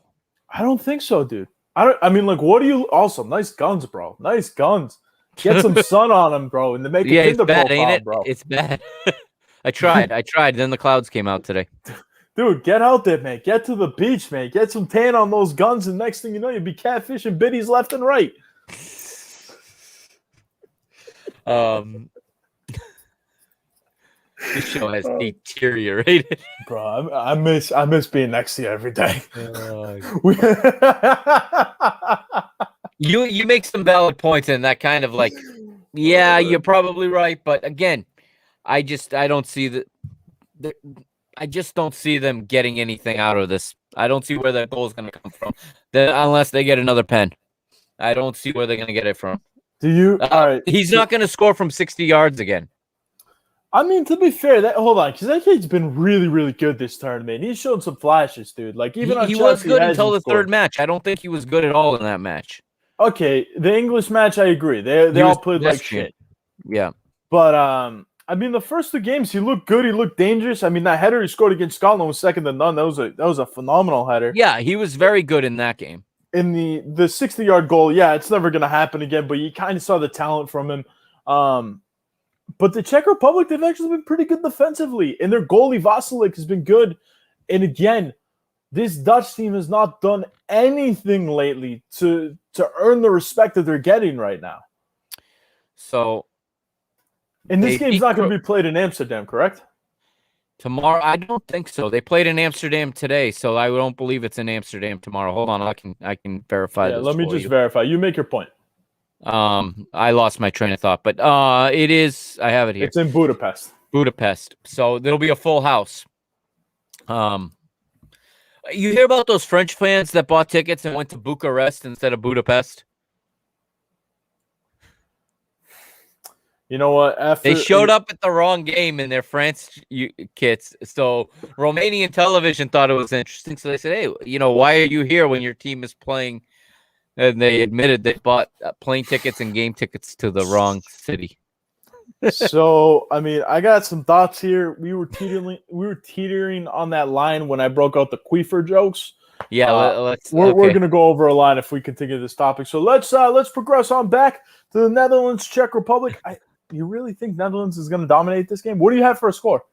I don't think so, dude. I mean, like, what do you? Also, nice guns, bro. Nice guns. Get some sun on them, bro, and they make it it's bad, ain't it? bro. It's bad. I tried. Then the clouds came out today. Dude, get out there, man. Get to the beach, man. Get some tan on those guns, and next thing you know, you'll be catfishing biddies left and right. This show has deteriorated, bro. I miss being next to you every day. You make some valid points, and that kind of like, yeah, you're probably right, but again, I don't see I just don't see them getting anything out of this. I don't see where that goal is going to come from, unless they get another pen. I don't see where they're going to get it from. Do you? All right. He's not going to score from 60 yards again. I mean, to be fair, hold on, because that kid's been really, really good this tournament. He's shown some flashes, dude. Like even he was good until the third match. I don't think he was good at all in that match. Okay, the English match, I agree. They all played like shit. Yeah, but I mean, the first two games he looked good. He looked dangerous. I mean, that header he scored against Scotland was second to none. That was a phenomenal header. Yeah, he was very good in that game. In the 60-yard goal, yeah, it's never going to happen again. But you kind of saw the talent from him. But the Czech Republic, they've actually been pretty good defensively, and their goalie Vasilik has been good. And again, this Dutch team has not done anything lately to earn the respect that they're getting right now. So, and this game's not going to be played in Amsterdam, correct? Tomorrow, I don't think so. They played in Amsterdam today, so I don't believe it's in Amsterdam tomorrow. Hold on, I can verify. Yeah, let me just verify. You make your point. I lost my train of thought, but it is. I have it here. It's in Budapest. So there'll be a full house. You hear about those French fans that bought tickets and went to Bucharest instead of Budapest? You know what? They showed up at the wrong game in their France kits. So Romanian television thought it was interesting. So they said, hey, why are you here when your team is playing? And they admitted they bought plane tickets and game tickets to the wrong city. So, I mean, I got some thoughts here. We were teetering on that line when I broke out the queefer jokes. Yeah, we're okay. going to go over a line if we continue this topic. So let's progress on back to the Netherlands, Czech Republic. You really think Netherlands is going to dominate this game? What do you have for a score?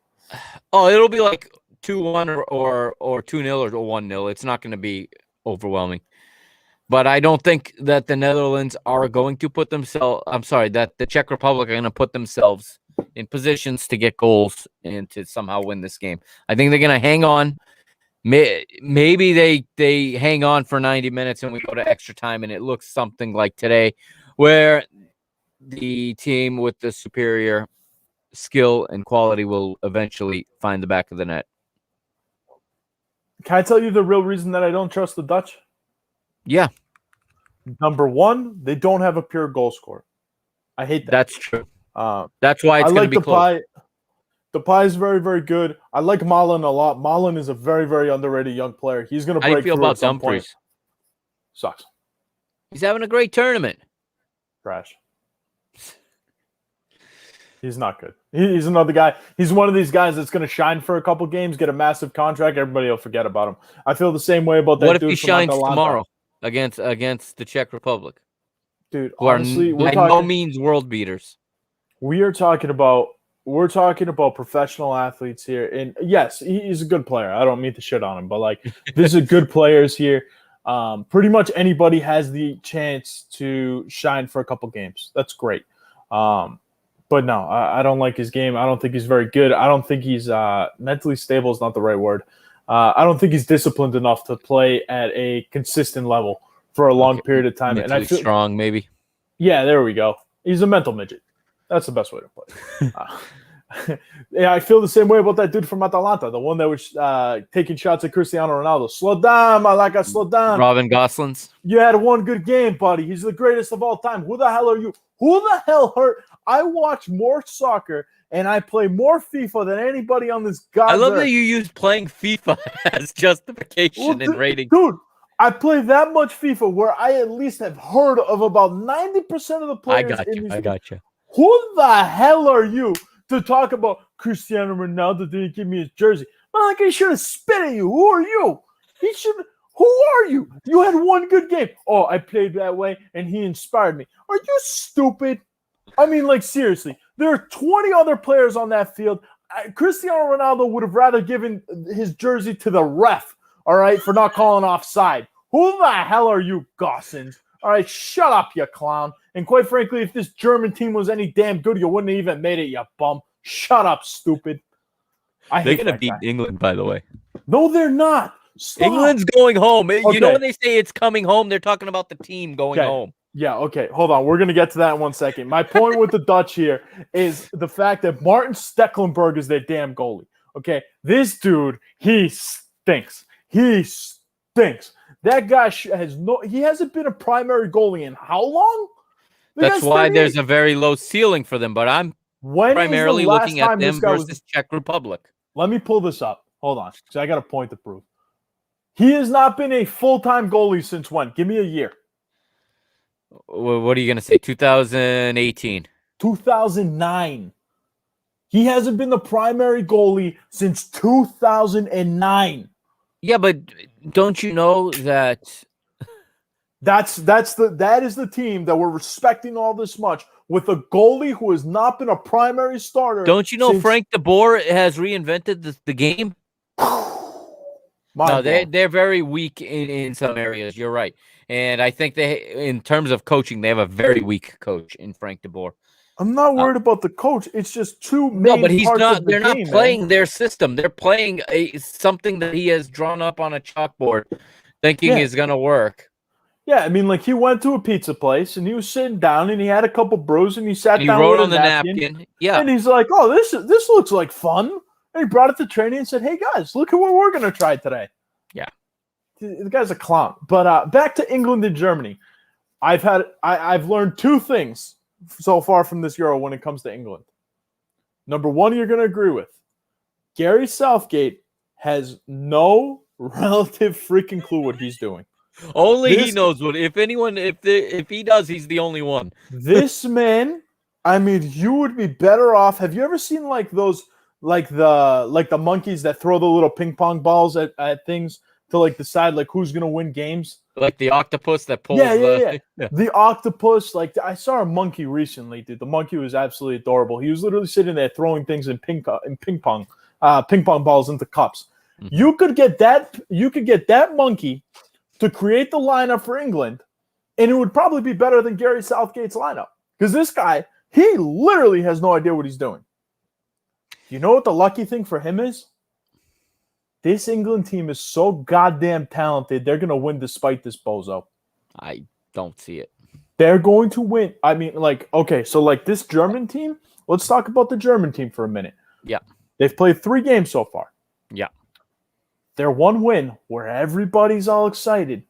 Oh, it'll be like 2-1 or 2-0 or 1-0. It's not going to be overwhelming. But I don't think that the Netherlands are going to put themselves – I'm sorry, that the Czech Republic are going to put themselves in positions to get goals and to somehow win this game. I think they're going to hang on. Maybe they hang on for 90 minutes and we go to extra time and it looks something like today where the team with the superior skill and quality will eventually find the back of the net. Can I tell you the real reason that I don't trust the Dutch? Yeah. Number one, they don't have a pure goal scorer. I hate that. That's true. That's why it's going to be close. Depay is very, very good. I like Malen a lot. Malen is a very, very underrated young player. He's going to break How do you feel through about at some Dumfries? point. Sucks. He's having a great tournament. Trash. He's not good. He's another guy. He's one of these guys that's going to shine for a couple games, get a massive contract. Everybody will forget about him. I feel the same way about that. What if dude he from shines Atalanta. tomorrow against the Czech Republic? Dude, Who honestly, are by no means world beaters. We're talking about professional athletes here. And yes, he's a good player. I don't mean to shit on him, but like this is good players here. Pretty much anybody has the chance to shine for a couple games. That's great. But no, I don't like his game. I don't think he's very good. I don't think he's mentally stable is not the right word. I don't think he's disciplined enough to play at a consistent level for a long period of time. Mentally and I feel strong, maybe. Yeah, there we go. He's a mental midget. That's the best way to put it. Yeah, I feel the same way about that dude from Atalanta, the one that was taking shots at Cristiano Ronaldo. Slow down, Malaka, slow down. Robin Gosselins. You had one good game, buddy. He's the greatest of all time. Who the hell are you? Who the hell hurt? I watch more soccer and I play more FIFA than anybody on this God's I love earth. that you use playing FIFA as justification in rating. Dude, I play that much FIFA where I at least have heard of about 90% of the players I got you. Who the hell are you to talk about Cristiano Ronaldo didn't give me his jersey? Well, like, he should have spit at you. Who are you? Who are you? You had one good game. Oh, I played that way, and he inspired me. Are you stupid? I mean, like, seriously. There are 20 other players on that field. Cristiano Ronaldo would have rather given his jersey to the ref, all right, for not calling offside. Who the hell are you, Gossens? All right, shut up, you clown. And quite frankly, if this German team was any damn good, you wouldn't have even made it, you bum. Shut up, stupid. They're going to beat England, by the way. No, they're not. Stop. England's going home. Okay. You know when they say it's coming home, they're talking about the team going home. Yeah, okay. Hold on. We're going to get to that in 1 second. My point with the Dutch here is the fact that Martin Stecklenburg is their damn goalie. Okay? This dude, he stinks. He stinks. That guy he hasn't been a primary goalie in how long? That's why there's a very low ceiling for them, but I'm primarily looking at them versus Czech Republic. Let me pull this up. Hold on, because I got a point to prove. He has not been a full-time goalie since when? Give me a year. What are you going to say? 2018. 2009. He hasn't been the primary goalie since 2009. Yeah, but don't you know that that is the team that we're respecting all this much with a goalie who has not been a primary starter? Don't you know Frank de Boer has reinvented the game? No, they're very weak in some areas. You're right. And I think in terms of coaching, they have a very weak coach in Frank de Boer. I'm not worried about the coach. It's just two main. No, but he's parts not. Of the they're game, not playing man. their system. They're playing something that he has drawn up on a chalkboard, thinking is going to work. Yeah, I mean, like he went to a pizza place and he was sitting down and he had a couple brews and he sat down. He wrote with on the napkin. Yeah, and he's like, "Oh, this looks like fun." And he brought it to training and said, "Hey guys, look at what we're going to try today." Yeah, the guy's a clown. But back to England and Germany. I've learned two things so far from this Euro when it comes to England. Number one, you're going to agree with. Gary Southgate has no relative freaking clue what he's doing. Only he knows what. If he does, he's the only one. This man I mean, you would be better off. Have you ever seen like those, like the monkeys that throw the little ping pong balls at things to like decide like who's gonna win games? Like the octopus that pulls Yeah. The octopus. Like I saw a monkey recently, dude. The monkey was absolutely adorable. He was literally sitting there throwing things in ping pong balls into cups. Mhm. You could get that monkey to create the lineup for England, and it would probably be better than Gary Southgate's lineup because this guy, he literally has no idea what he's doing. You know what the lucky thing for him is? This England team is so goddamn talented. They're going to win despite this bozo. I don't see it. They're going to win. I mean, like, okay, so like this German team, let's talk about the German team for a minute. Yeah. They've played 3 games so far. Yeah. Their one win where everybody's all excited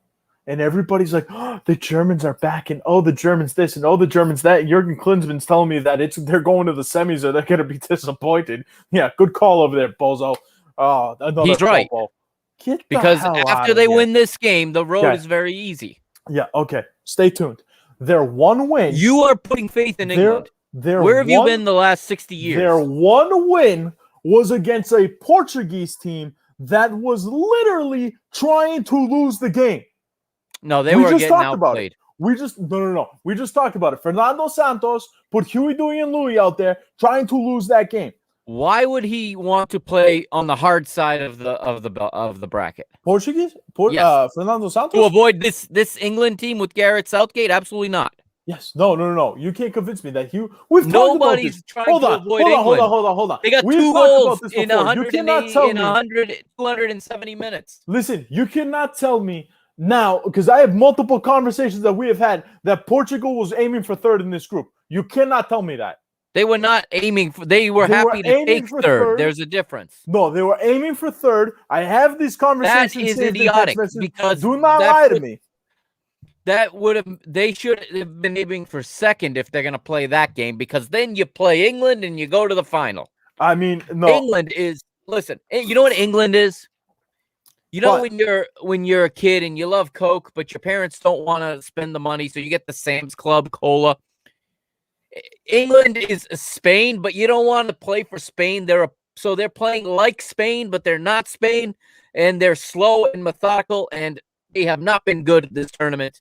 and everybody's like, oh, the Germans are back and oh, the Germans this and oh, the Germans that. Jurgen Klinsmann's telling me that they're going to the semis or they're going to be disappointed. Yeah, good call over there, bozo. Oh, he's right. Because after they win this game, the road is very easy. Yeah, okay. Stay tuned. Their one win. You are putting faith in England. Where have you been the last 60 years? Their one win was against a Portuguese team that was literally trying to lose the game. No, they were getting outplayed. We just talked about it. Fernando Santos put Huey, Dewey, and Louie out there trying to lose that game. Why would he want to play on the hard side of the bracket? Portuguese? Yes. Fernando Santos? To avoid this England team with Gareth Southgate? Absolutely not. Yes. No. You can't convince me that nobody's trying to avoid England. Hold on. They got 2 goals in 270 minutes. Listen, you cannot tell me now, because I have multiple conversations that we have had, that Portugal was aiming for third in this group. You cannot tell me that. They were not aiming for. They were happy to take third. There's a difference. No, they were aiming for third. I have these conversations. That is idiotic. Because do not lie to me. They should have been aiming for second if they're going to play that game, because then you play England and you go to the final. I mean, no. England is. Listen, you know what England is. You know when you're a kid and you love Coke, but your parents don't want to spend the money, so you get the Sam's Club Cola. England is Spain, but you don't want to play for Spain. So they're playing like Spain, but they're not Spain, and they're slow and methodical, and they have not been good at this tournament.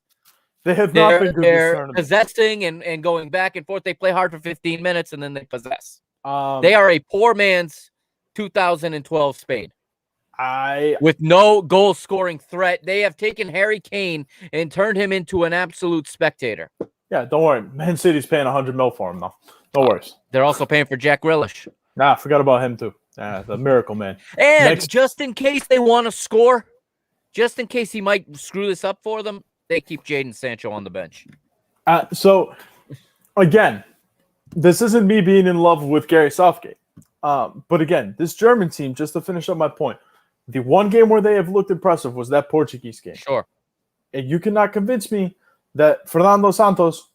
They have not been good at this tournament. They're possessing and going back and forth. They play hard for 15 minutes, and then they possess. They are a poor man's 2012 Spain. With no goal-scoring threat. They have taken Harry Kane and turned him into an absolute spectator. Yeah, don't worry. Man City's paying $100 million for him, though. No worries. They're also paying for Jack Grealish. Nah, forgot about him, too. The miracle man. And just in case they want to score, just in case he might screw this up for them, they keep Jadon Sancho on the bench. So, again, this isn't me being in love with Gary Southgate. But again, this German team, just to finish up my point, the one game where they have looked impressive was that Portuguese game. Sure. And you cannot convince me that Fernando Santos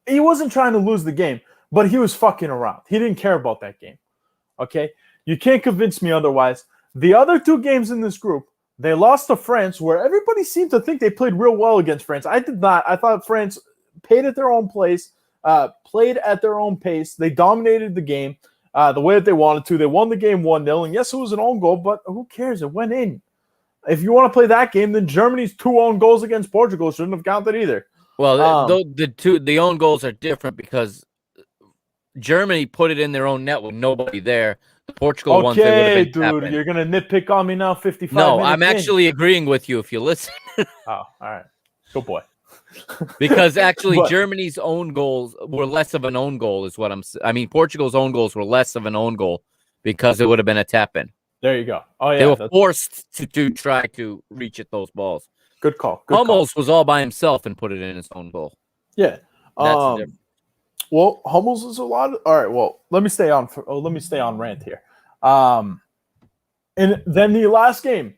he wasn't trying to lose the game, but he was fucking around. He didn't care about that game. Okay? You can't convince me otherwise. The other 2 games in this group, they lost to France, where everybody seemed to think they played real well against France. I did not. I thought France played at their own pace. They dominated the game the way that they wanted to. They won the game 1-0, and yes, it was an own goal, but who cares? It went in. If you want to play that game, then Germany's 2 own goals against Portugal shouldn't have counted either. Well, the own goals are different because Germany put it in their own net with nobody there. The Portugal ones, they would have been dude, tapping. You're gonna nitpick on me now. 55. No, I'm actually agreeing with you if you listen. Oh, all right, good boy. Because actually, Germany's own goals were less of an own goal, is what I mean, Portugal's own goals were less of an own goal because it would have been a tap in. There you go. Oh yeah, they were forced to try to reach at those balls. Good call. Hummels was all by himself and put it in his own goal. Yeah. Well, Hummels is a lot. All right. Well, let me stay on rant here. And then the last game,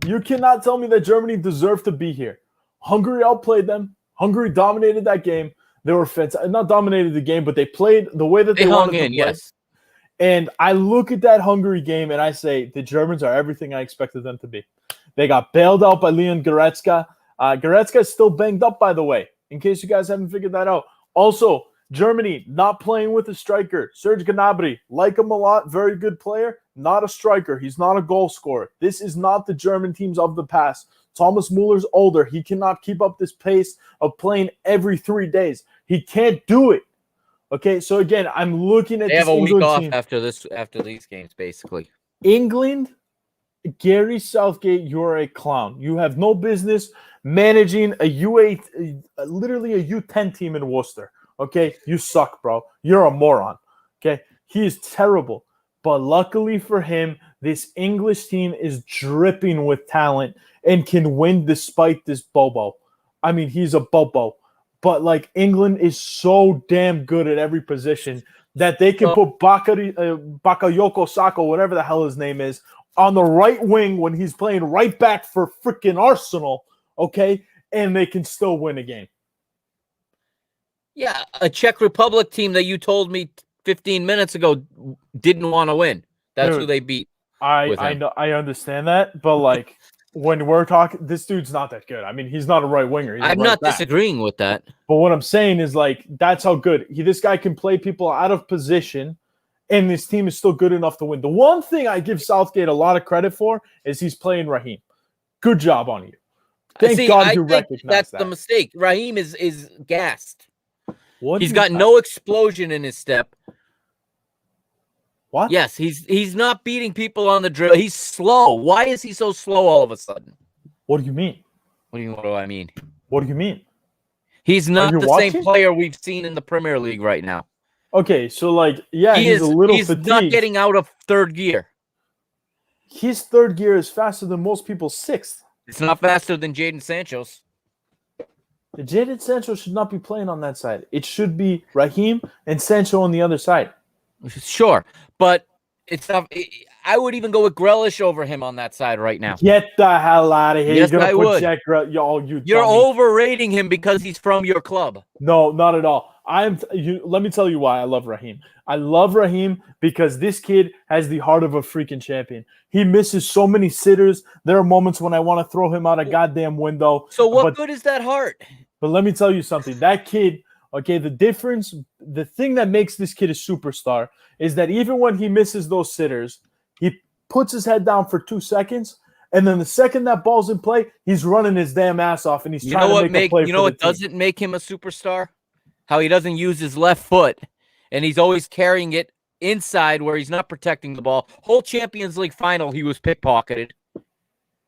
you cannot tell me that Germany deserved to be here. Hungary outplayed them. Hungary dominated that game. They were not dominated the game, but they played the way that they wanted to play. Yes. And I look at that Hungary game and I say the Germans are everything I expected them to be. They got bailed out by Leon Goretzka. Goretzka is still banged up, by the way, in case you guys haven't figured that out. Also, Germany not playing with a striker. Serge Gnabry, like him a lot, very good player, not a striker. He's not a goal scorer. This is not the German teams of the past. Thomas Muller's older. He cannot keep up this pace of playing every 3 days. He can't do it. Okay, so again, I'm looking at They have this a week England off team. after these games, basically. England, Gary Southgate, you're a clown. You have no business managing a U8, literally a U10 team in Worcester. Okay, you suck, bro. You're a moron. Okay, he is terrible. But luckily for him, this English team is dripping with talent and can win despite this Bobo. I mean, he's a Bobo. But, like, England is so damn good at every position that they can put Bakayoko Sako, whatever the hell his name is, on the right wing when he's playing right back for freaking Arsenal, okay? And they can still win a game. Yeah, a Czech Republic team that you told me 15 minutes ago didn't want to win. That's who they beat. I know, I understand that, but, like, when we're talking, this dude's not that good. I mean, he's not a right winger. I'm not disagreeing with that. But what I'm saying is, like, that's how good this guy can play people out of position, and this team is still good enough to win. The one thing I give Southgate a lot of credit for is he's playing Raheem. Good job on you. Thank God you recognize that's that. the mistake. Raheem is gassed. What he's got no explosion in his step. What? Yes, he's not beating people on the drill. He's slow. Why is he so slow all of a sudden? What do you mean? What do I mean? What do you mean? He's not the same player we've seen in the Premier League right now. Okay, so, like, yeah, he's a little fatigued. He's not getting out of third gear. His third gear is faster than most people's sixth. It's not faster than Jadon Sancho's. Jadon Sancho should not be playing on that side. It should be Raheem and Sancho on the other side. Sure, but it's not. I would even go with Grealish over him on that side right now. Get the hell out of here! Yes, I would. You're overrating him because he's from your club. No, not at all. Let me tell you why I love Raheem. I love Raheem because this kid has the heart of a freaking champion. He misses so many sitters. There are moments when I want to throw him out a goddamn window. So what good is that heart? But let me tell you something. That kid. Okay, the thing that makes this kid a superstar is that even when he misses those sitters, he puts his head down for 2 seconds, and then the second that ball's in play, he's running his damn ass off, and he's trying to make a play. You know what doesn't make him a superstar? How he doesn't use his left foot, and he's always carrying it inside where he's not protecting the ball. Whole Champions League final, he was pickpocketed.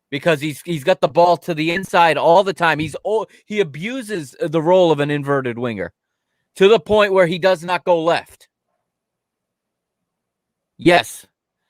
Because he's got the ball to the inside all the time. He abuses the role of an inverted winger to the point where he does not go left. Yes,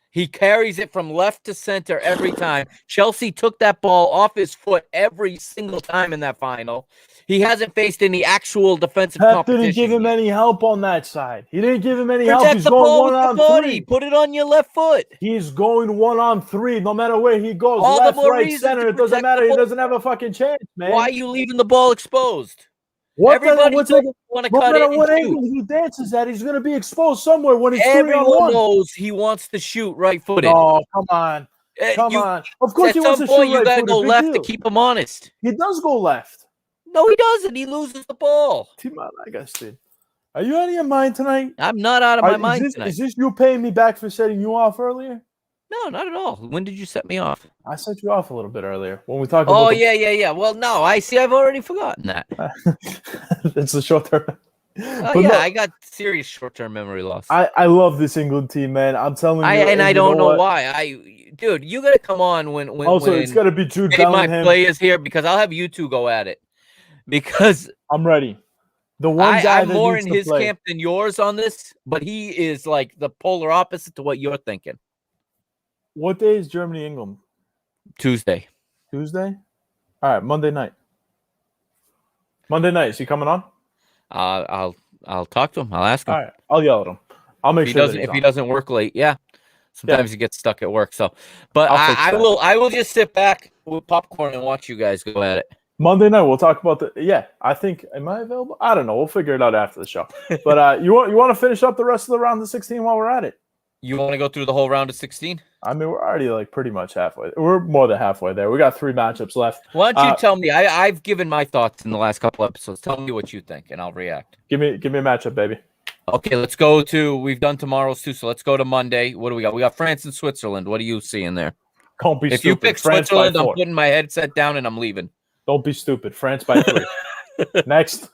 he carries it from left to center every time. Chelsea took that ball off his foot every single time in that final. He hasn't faced any actual defensive competition. Didn't give him any help on that side. He didn't give him any help. Protect He's the going ball one with the on body. three. Put it on your left foot. He's going 1-on-3 no matter where he goes. All left, the more right, reason center. to It doesn't protect matter. the He ball. doesn't have a fucking chance, man. Why are you leaving the ball exposed? Everybody want to cut it what and angle he dances at, he's going to be exposed somewhere when it's Everyone 3-on-1. knows he wants to shoot right-footed. Oh, come on. Come on. Of course at he wants some to shoot point, you got to right-footed. go Big left deal. to keep him honest. He does go left. No, he doesn't. He loses the ball. Are you out of your mind tonight? I'm not out of my mind tonight. Is this you paying me back for setting you off earlier? No, not at all. When did you set me off? I set you off a little bit earlier when we talked about. Yeah. Well, no, I've already forgotten that. It's the short term. I got serious short-term memory loss. I love this England team, man. I'm telling you. I don't know why. Dude, you got to come on when. Also, it's got to be Jude Bellingham. Bellingham. My play is here because I'll have you two go at it. Because I'm ready. The one guy I'm that more needs in to his play. camp than yours on this, but he is like the polar opposite to what you're thinking. What day is Germany England? Tuesday. All right, Monday night. Is he coming on? I'll talk to him. I'll ask him. All right, I'll yell at him. I'll make sure if he doesn't work late. Yeah. Sometimes he gets stuck at work. So, but I will just sit back with popcorn and watch you guys go at it. Monday night, we'll talk about I think, am I available? I don't know. We'll figure it out after the show. But you want to finish up the rest of the round of 16 while we're at it? You want to go through the whole round of 16? I mean, we're already like pretty much halfway. We're more than halfway there. We got 3 matchups left. Why don't you tell me? I've given my thoughts in the last couple episodes. Tell me what you think, and I'll react. Give me a matchup, baby. Okay, let's go to. We've done tomorrow's too, so let's go to Monday. What do we got? We got France and Switzerland. What do you see in there? Don't be if stupid. You pick France Switzerland, I'm putting my headset down and I'm leaving. Don't be stupid. France by 3. Next.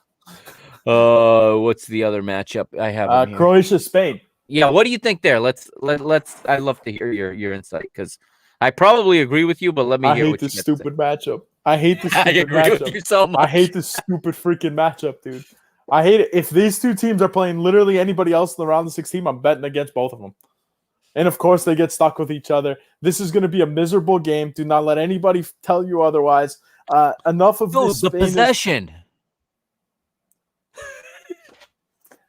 What's the other matchup I have? Croatia, Spain. Yeah, what do you think there? Let's. I'd love to hear your insight because I probably agree with you, but let me hear what you hate this stupid matchup. I hate this stupid I agree matchup. with you so much. I hate this stupid freaking matchup, dude. I hate it. If these 2 teams are playing literally anybody else in the round of 16, I'm betting against both of them. And of course, they get stuck with each other. This is going to be a miserable game. Do not let anybody tell you otherwise. Enough of this. The possession.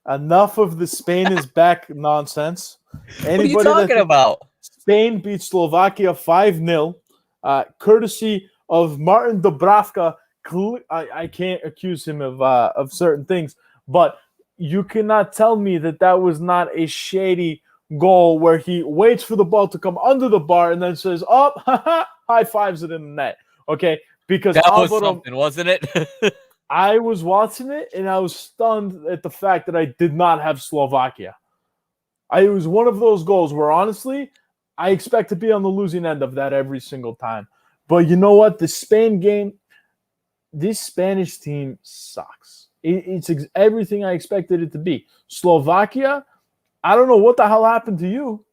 Enough of the Spain is back nonsense. Anybody what are you talking about? Spain beat Slovakia 5-0, courtesy of Martin Dubravka. I can't accuse him of certain things, but you cannot tell me that was not a shady goal where he waits for the ball to come under the bar and then says, "Oh, high fives it in the net." Okay, because that was something, wasn't it? I was watching it and I was stunned at the fact that I did not have Slovakia. It was one of those goals where honestly, I expect to be on the losing end of that every single time. But you know what? The Spain game, this Spanish team sucks. It's everything I expected it to be. Slovakia, I don't know what the hell happened to you.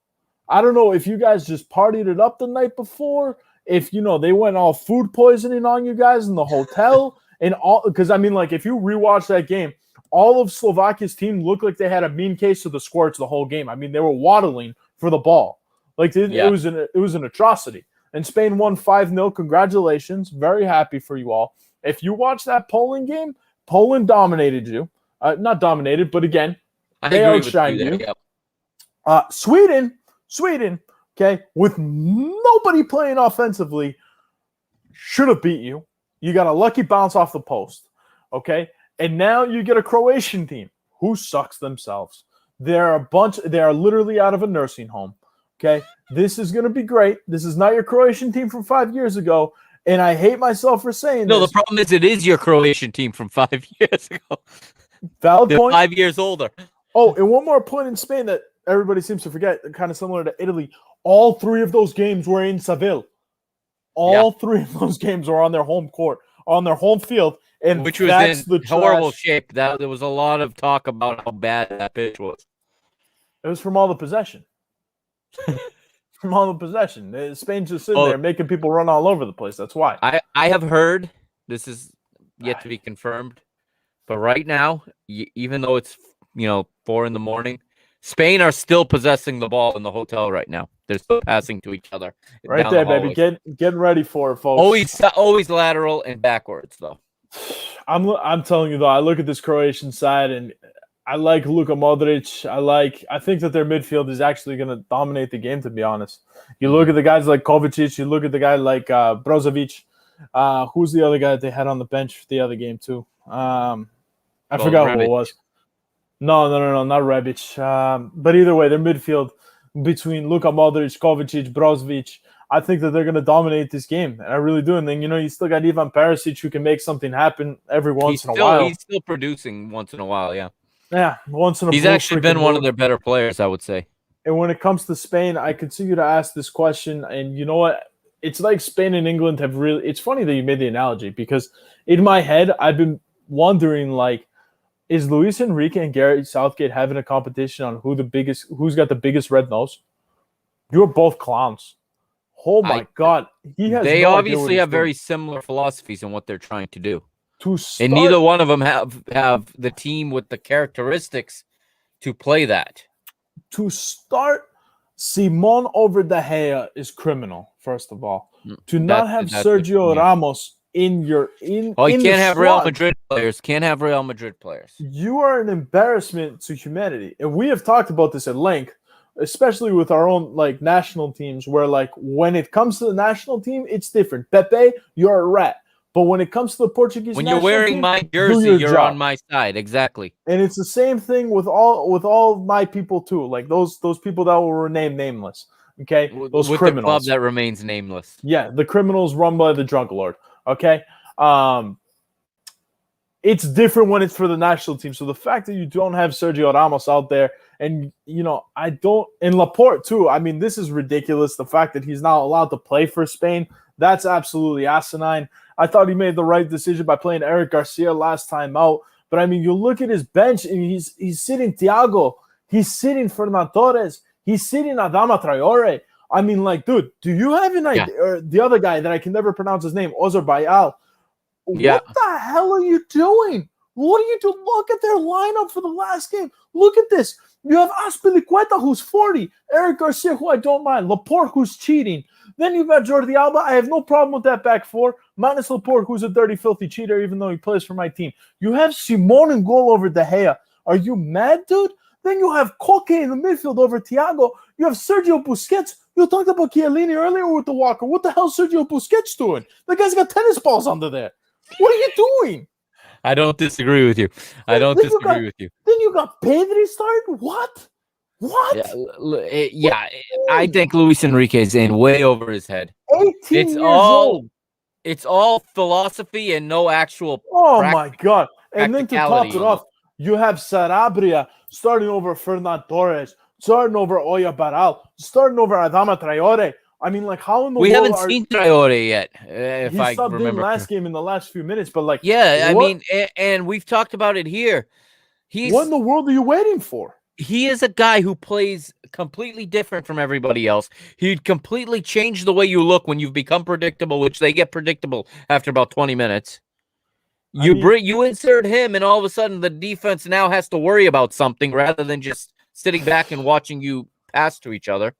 I don't know if you guys just partied it up the night before, if, they went all food poisoning on you guys in the hotel. And all, because I mean, like, if you rewatch that game, all of Slovakia's team looked like they had a mean case of the squirts the whole game. I mean, they were waddling for the ball. Like, it was an atrocity. And Spain won 5-0. Congratulations. Very happy for you all. If you watch that Poland game, Poland dominated you. Not dominated, but again, they outshined you. Yep. Sweden, okay, with nobody playing offensively, should have beat you. You got a lucky bounce off the post, okay? And now you get a Croatian team who sucks themselves. They are literally out of a nursing home, okay? This is going to be great. This is not your Croatian team from 5 years ago, and I hate myself for saying this. No, the problem is it is your Croatian team from 5 years ago. Valid point. 5 years older. Oh, and one more point in Spain that everybody seems to forget, kind of similar to Italy. All 3 of those games were in Seville. All 3 of those games were on their home court, on their home field, and which was in horrible shape. There was a lot of talk about how bad that pitch was. It was from all the possession. From all the possession. Spain's just sitting there making people run all over the place. That's why. I have heard, this is yet to be confirmed, but right now, even though it's 4 a.m, Spain are still possessing the ball in the hotel right now. They're still passing to each other. Right there, baby. Getting ready for it, folks. Always lateral and backwards, though. I'm telling you, though, I look at this Croatian side, and I like Luka Modric. I think that their midfield is actually going to dominate the game, to be honest. You look at the guys like Kovacic. You look at the guy like Brozovic. Who's the other guy that they had on the bench for the other game, too? I forgot who it was. No, not Rebic. But either way, their midfield between Luka Modric, Kovacic, Brozovic, I think that they're going to dominate this game. And I really do. And then, you still got Ivan Perisic who can make something happen every once in a while. He's still producing once in a while, yeah. Yeah, once in a while. He's actually been one of their better players, I would say. And when it comes to Spain, I continue to ask this question. And you know what? It's like Spain and England have really – it's funny that you made the analogy because in my head, I've been wondering, like, is Luis Enrique and Gareth Southgate having a competition on who's got the biggest red nose? You're both clowns. Oh my God. They obviously have very similar philosophies in what they're trying to do. And neither one of them have the team with the characteristics to play that. To start, Simon over De Gea is criminal, first of all. To not have Sergio Ramos you can't have Real Madrid players. Can't have Real Madrid players. You are an embarrassment to humanity. And we have talked about this at length, especially with our own national teams, where when it comes to the national team, it's different. Pepe, you're a rat. But when it comes to the Portuguese When you're national wearing team, my do jersey, your you're job. on my side. Exactly. And it's the same thing with all my people too. Like those people that will remain nameless. Okay, those With criminals. the club that remains nameless. Yeah, the criminals run by the drunk lord. Okay, it's different when it's for the national team. So the fact that you don't have Sergio Ramos out there, and I don't, and Laporte too. I mean, this is ridiculous. The fact that he's not allowed to play for Spain, that's absolutely asinine. I thought he made the right decision by playing Eric Garcia last time out. But I mean, you look at his bench, and he's sitting Thiago, he's sitting Fernan Torres, he's sitting Adama Traore. I mean, like, dude, do you have an idea? Or the other guy that I can never pronounce his name, Ozar Bayal. Yeah. What the hell are you doing? What are you doing? Look at their lineup for the last game. Look at this. You have Azpilicueta, who's 40, Eric Garcia, who I don't mind, Laporte, who's cheating. Then you've got Jordi Alba. I have no problem with that back four, minus Laporte, who's a dirty, filthy cheater, even though he plays for my team. You have Simon in goal over De Gea. Are you mad, dude? Then you have Koke in the midfield over Thiago. You have Sergio Busquets. You talked about Chiellini earlier with the Walker. What the hell is Sergio Busquets doing? The guy's got tennis balls under there. What are you doing? I don't disagree with you. I don't disagree with you. Then you got Pedri starting? What? Yeah, I think Luis Enrique is in way over his head. 18 years old. It's all philosophy and no actual. Oh my God! And then to top it on off, you have Sarabia starting over Fernan Torres, starting over Oyarzabal, starting over Adama Traore. I mean, like, how in the world? We haven't seen Traore yet. If he I subbed remember, in last game in the last few minutes, but like, yeah, I mean, and we've talked about it here. What in the world are you waiting for? He is a guy who plays completely different from everybody else. He'd completely change the way you look when you've become predictable, which they get predictable after about 20 minutes. You insert him, and all of a sudden the defense now has to worry about something rather than just sitting back and watching you pass to each other.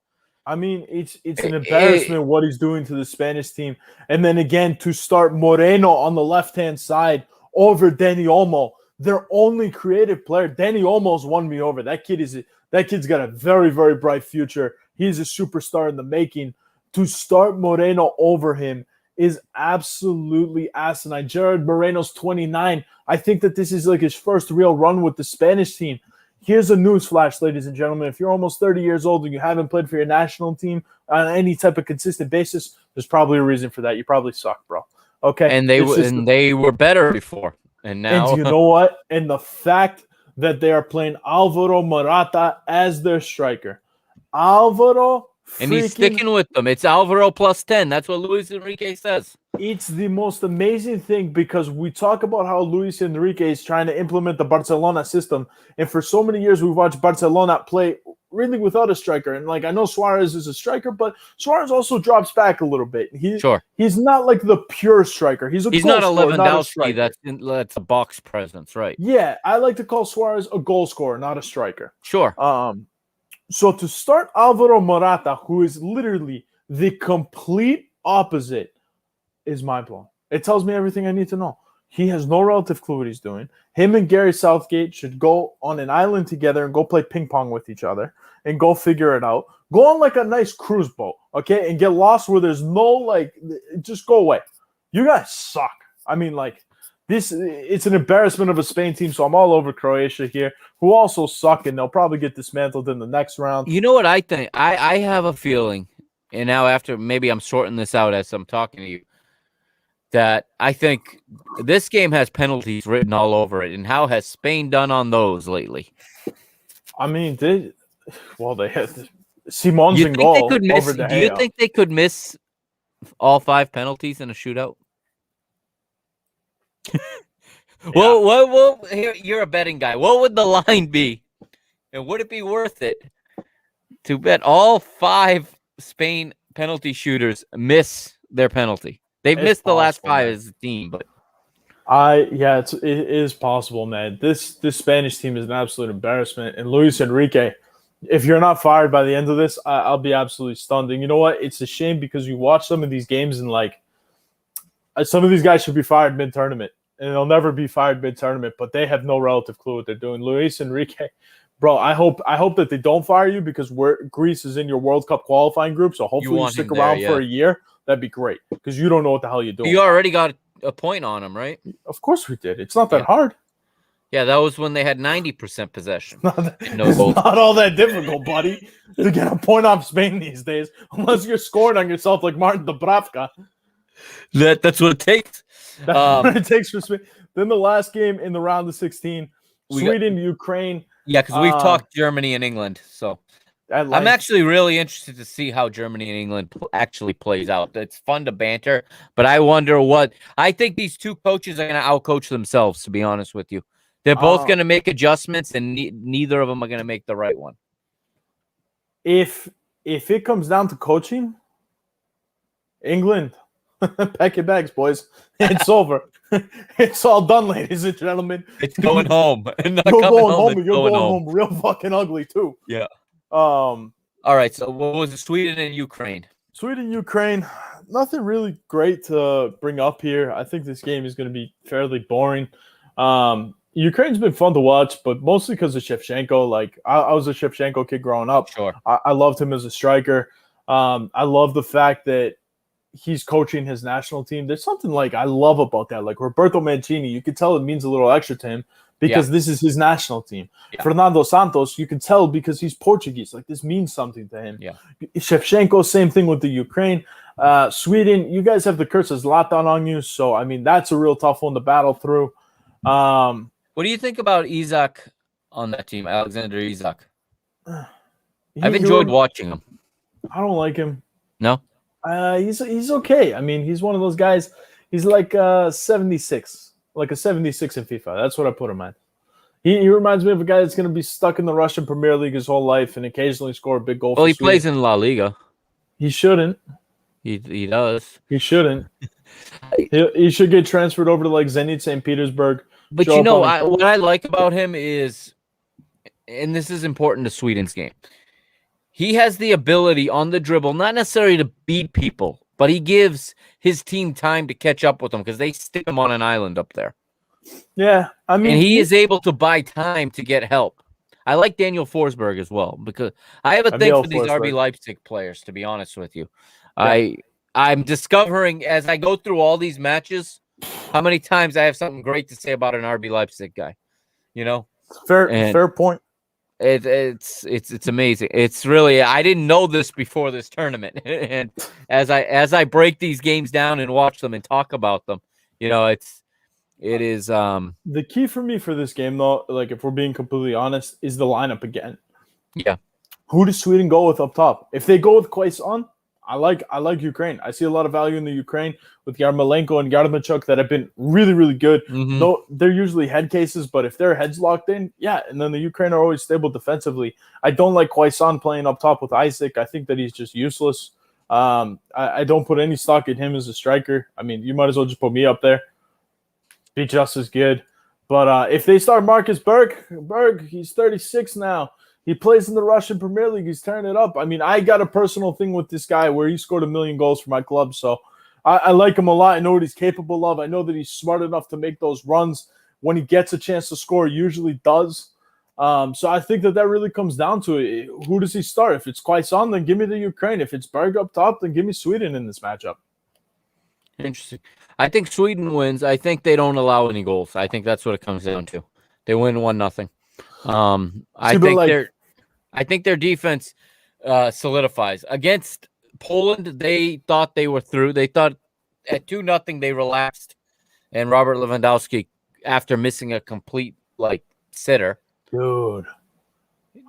I mean, it's an embarrassment what he's doing to the Spanish team. And then again, to start Moreno on the left-hand side over Dani Olmo, their only creative player. Dani Olmo's won me over. That kid's got a very, very bright future. He's a superstar in the making. To start Moreno over him is absolutely asinine. Gerard Moreno's 29. I think that this is like his first real run with the Spanish team. Here's a news flash, ladies and gentlemen. If you're almost 30 years old and you haven't played for your national team on any type of consistent basis, there's probably a reason for that. You probably suck, bro. Okay? And they were better before. And now, and you know what? And the fact that they are playing Alvaro Morata as their striker. And he's sticking with them. It's Alvaro plus 10. That's what Luis Enrique says. It's the most amazing thing because we talk about how Luis Enrique is trying to implement the Barcelona system. And for so many years, we've watched Barcelona play really without a striker. And like, I know Suarez is a striker, but Suarez also drops back a little bit. He's not like the pure striker. He's not a Lewandowski that's a box presence, right? Yeah, I like to call Suarez a goal scorer, not a striker. Sure. So to start Alvaro Morata, who is literally the complete opposite, is mind-blowing. It tells me everything I need to know. He has no relative clue what he's doing. Him and Gary Southgate should go on an island together and go play ping pong with each other and go figure it out. Go on like a nice cruise boat, okay, and get lost where there's no, just go away. You guys suck. I mean, it's an embarrassment of a Spain team, so I'm all over Croatia here, who also suck, and they'll probably get dismantled in the next round. You know what I think? I have a feeling, and now after maybe I'm sorting this out as I'm talking to you, that I think this game has penalties written all over it. And how has Spain done on those lately? I mean, they had Simon's in goal over De Gea. Do you think they could miss all 5 penalties in a shootout? Well, here, you're a betting guy. What would the line be? And would it be worth it to bet all 5 Spain penalty shooters miss their penalty? They've missed the last 5 as a team, but it is possible, man. This Spanish team is an absolute embarrassment. And Luis Enrique, if you're not fired by the end of this, I'll be absolutely stunned. And you know what? It's a shame because you watch some of these games and some of these guys should be fired mid-tournament, and they'll never be fired mid-tournament. But they have no relative clue what they're doing. Luis Enrique, bro, I hope that they don't fire you because Greece is in your World Cup qualifying group. So hopefully you stick around for a year. That'd be great because you don't know what the hell you're doing. You already got a point on them, right? Of course we did. It's not that Yeah. hard. Yeah, that was when they had 90% possession. No It's goals. not all that difficult, buddy, to get a point off Spain these days, unless you're scoring on yourself like Martin Dubravka. That's what it takes. That's what it takes for Spain. Then the last game in the round of 16, Sweden, Ukraine. Yeah, because we've talked Germany and England. So I'm actually really interested to see how Germany and England actually plays out. It's fun to banter, but I wonder what – I think these two coaches are going to outcoach themselves, to be honest with you. They're both going to make adjustments, and neither of them are going to make the right one. If it comes down to coaching, England, pack your bags, boys. It's over. It's all done, ladies and gentlemen. It's going home. You're going home. You're going home real fucking ugly, too. Yeah. All right, so what was it? Sweden and Ukraine? Sweden, Ukraine. Nothing really great to bring up here. I think this game is going to be fairly boring. Ukraine's been fun to watch, but mostly because of Shevchenko. Like, I was a Shevchenko kid growing up. Sure. I loved him as a striker. I love the fact that he's coaching his national team. There's something like I love about that. Like Roberto Mancini, you can tell it means a little extra to him because this is his national team. Yeah. Fernando Santos, you can tell because he's Portuguese. Like, this means something to him. Yeah. Shevchenko, same thing with the Ukraine. Sweden, you guys have the curse of Zlatan on you. So, I mean, that's a real tough one to battle through. What do you think about Isak on that team, Alexander Isak? I've enjoyed watching him. I don't like him. No? He's okay. I mean, he's one of those guys. He's like 76, like a 76 in FIFA. That's what I put him at. He reminds me of a guy that's going to be stuck in the Russian Premier League his whole life and occasionally score a big goal. Well, he plays in La Liga. He shouldn't. He does. He shouldn't. He should get transferred over to like Zenit St. Petersburg. But you know, what I like about him is, and this is important to Sweden's game, he has the ability on the dribble, not necessarily to beat people, but he gives his team time to catch up with them because they stick him on an island up there. Yeah, I mean, and he is able to buy time to get help. I like Daniel Forsberg as well because I have a thing for these RB Leipzig players, to be honest with you. Yeah. I'm discovering as I go through all these matches how many times I have something great to say about an RB Leipzig guy. You know? Fair point. It's amazing. It's really, I didn't know this before this tournament. And as I break these games down and watch them and talk about them, you know, it is the key for me for this game though, like if we're being completely honest, is the lineup again. Yeah. Who does Sweden go with up top? If they go with Quaison, I like Ukraine. I see a lot of value in the Ukraine with Yarmolenko and Yaremchuk that have been really, really good. Mm-hmm. Though they're usually head cases, but if their heads locked in, yeah. And then the Ukraine are always stable defensively. I don't like Quaison playing up top with Isaac. I think that he's just useless. I don't put any stock in him as a striker. I mean, you might as well just put me up there. Be just as good. But if they start Marcus Berg, he's 36 now. He plays in the Russian Premier League. He's tearing it up. I mean, I got a personal thing with this guy where he scored 1 million goals for my club. So I like him a lot. I know what he's capable of. I know that he's smart enough to make those runs. When he gets a chance to score, he usually does. So I think that really comes down to it. Who does he start? If it's Quaison, then give me the Ukraine. If it's Berg up top, then give me Sweden in this matchup. Interesting. I think Sweden wins. I think they don't allow any goals. I think that's what it comes down to. They win 1-0. I think their defense solidifies. Against Poland, they thought they were through. They thought at 2-0 they relaxed, and Robert Lewandowski, after missing a complete sitter,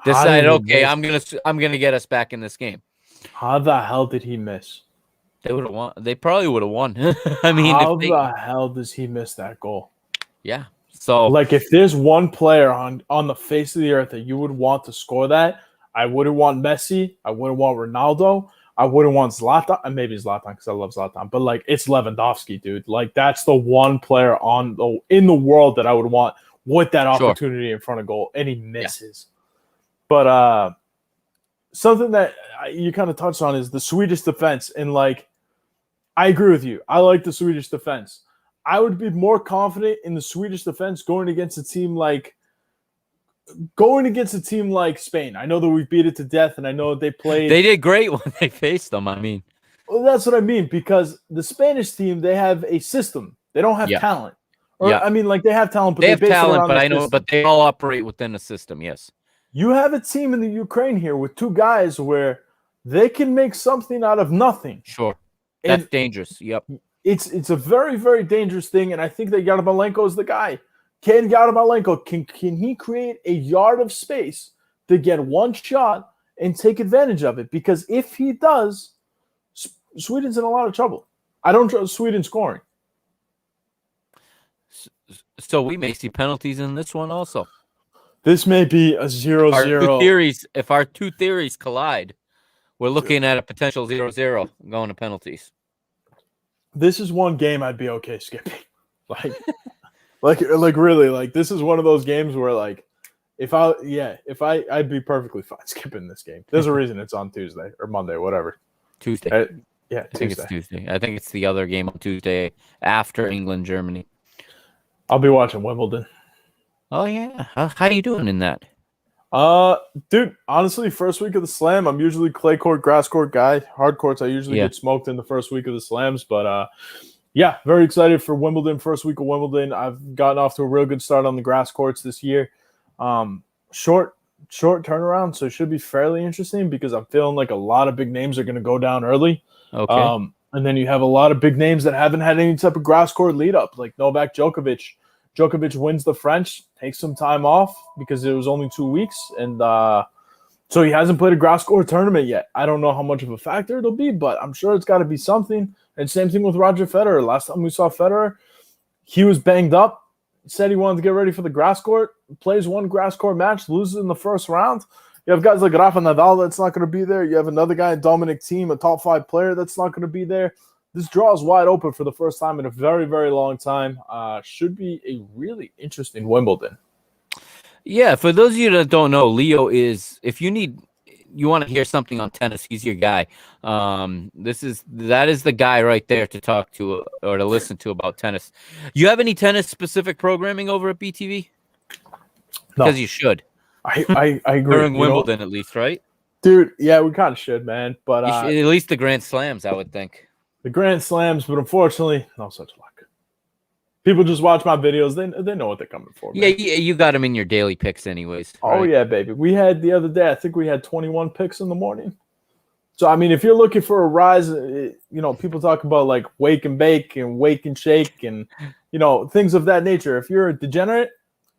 decided, okay, I'm gonna get us back in this game. How the hell did he miss? They would have won. They probably would have won. I mean, how the hell does he miss that goal? Yeah. So, if there's one player on the face of the earth that you would want to score that, I wouldn't want Messi. I wouldn't want Ronaldo. I wouldn't want Zlatan. And maybe Zlatan because I love Zlatan. But, it's Lewandowski, dude. That's the one player in the world that I would want with that opportunity in front of goal. And he misses. Yeah. But something that you kind of touched on is the Swedish defense. And, I agree with you. I like the Swedish defense. I would be more confident in the Swedish defense going against a team like Spain. I know that we beat it to death, and I know they played. They did great when they faced them. I mean, well, that's what I mean because the Spanish team, they have a system. They don't have Yeah. talent. Or Yeah. I mean, like they have talent, but They have base it talent, around but the I know, system. but they all operate within the system. Yes. You have a team in the Ukraine here with two guys where they can make something out of nothing. Sure. That's And dangerous. Yep. it's a very, very dangerous thing. And I think that Yarmolenko is the guy. Can Yarmolenko, can he create a yard of space to get one shot and take advantage of it? Because if he does, Sweden's in a lot of trouble. I don't trust Sweden scoring. So we may see penalties in this one also. This may be a 0-0. If our two theories collide, we're looking at a potential 0-0 going to penalties. This is one game I'd be okay skipping. Like really, like this is one of those games where like I'd be perfectly fine skipping this game. There's a reason it's on Tuesday or Monday, whatever. Tuesday. I think it's Tuesday. I think it's the other game on Tuesday after England, Germany. I'll be watching Wimbledon. Oh yeah. How you doing in that? Dude, honestly, first week of the Slam, I'm usually clay court, grass court guy. Hard courts, I usually get smoked in the first week of the Slams, but yeah, very excited for Wimbledon. First week of Wimbledon. I've gotten off to a real good start on the grass courts this year. Short turnaround, so it should be fairly interesting because I'm feeling like a lot of big names are going to go down early. Okay. And then you have a lot of big names that haven't had any type of grass court lead up, like Novak Djokovic. Djokovic wins the French, takes some time off because it was only 2 weeks, and so he hasn't played a grass court tournament yet. I don't know how much of a factor it'll be, but I'm sure it's got to be something. And same thing with Roger Federer. Last time we saw Federer, he was banged up, said he wanted to get ready for the grass court, plays one grass court match, loses in the first round. You have guys like Rafa Nadal that's not going to be there. You have another guy, Dominic Thiem, a top 5 player that's not going to be there. This draw is wide open for the first time in a very, very long time. Should be a really interesting Wimbledon. Yeah, for those of you that don't know, Leo is, if you want to hear something on tennis, he's your guy. That is the guy right there to talk to or to listen to about tennis. You have any tennis specific programming over at BTV? No. Because you should. I agree. During Wimbledon, at least, right? Dude, yeah, we kind of should, man. But at least the Grand Slams, I would think. The Grand Slams, but unfortunately, no such luck. People just watch my videos. They know what they're coming for. Man. Yeah, you got them in your daily picks anyways. Oh, right? yeah, baby. We had the other day, I think we had 21 picks in the morning. So, I mean, if you're looking for a rise, people talk about like wake and bake and wake and shake and, things of that nature. If you're a degenerate,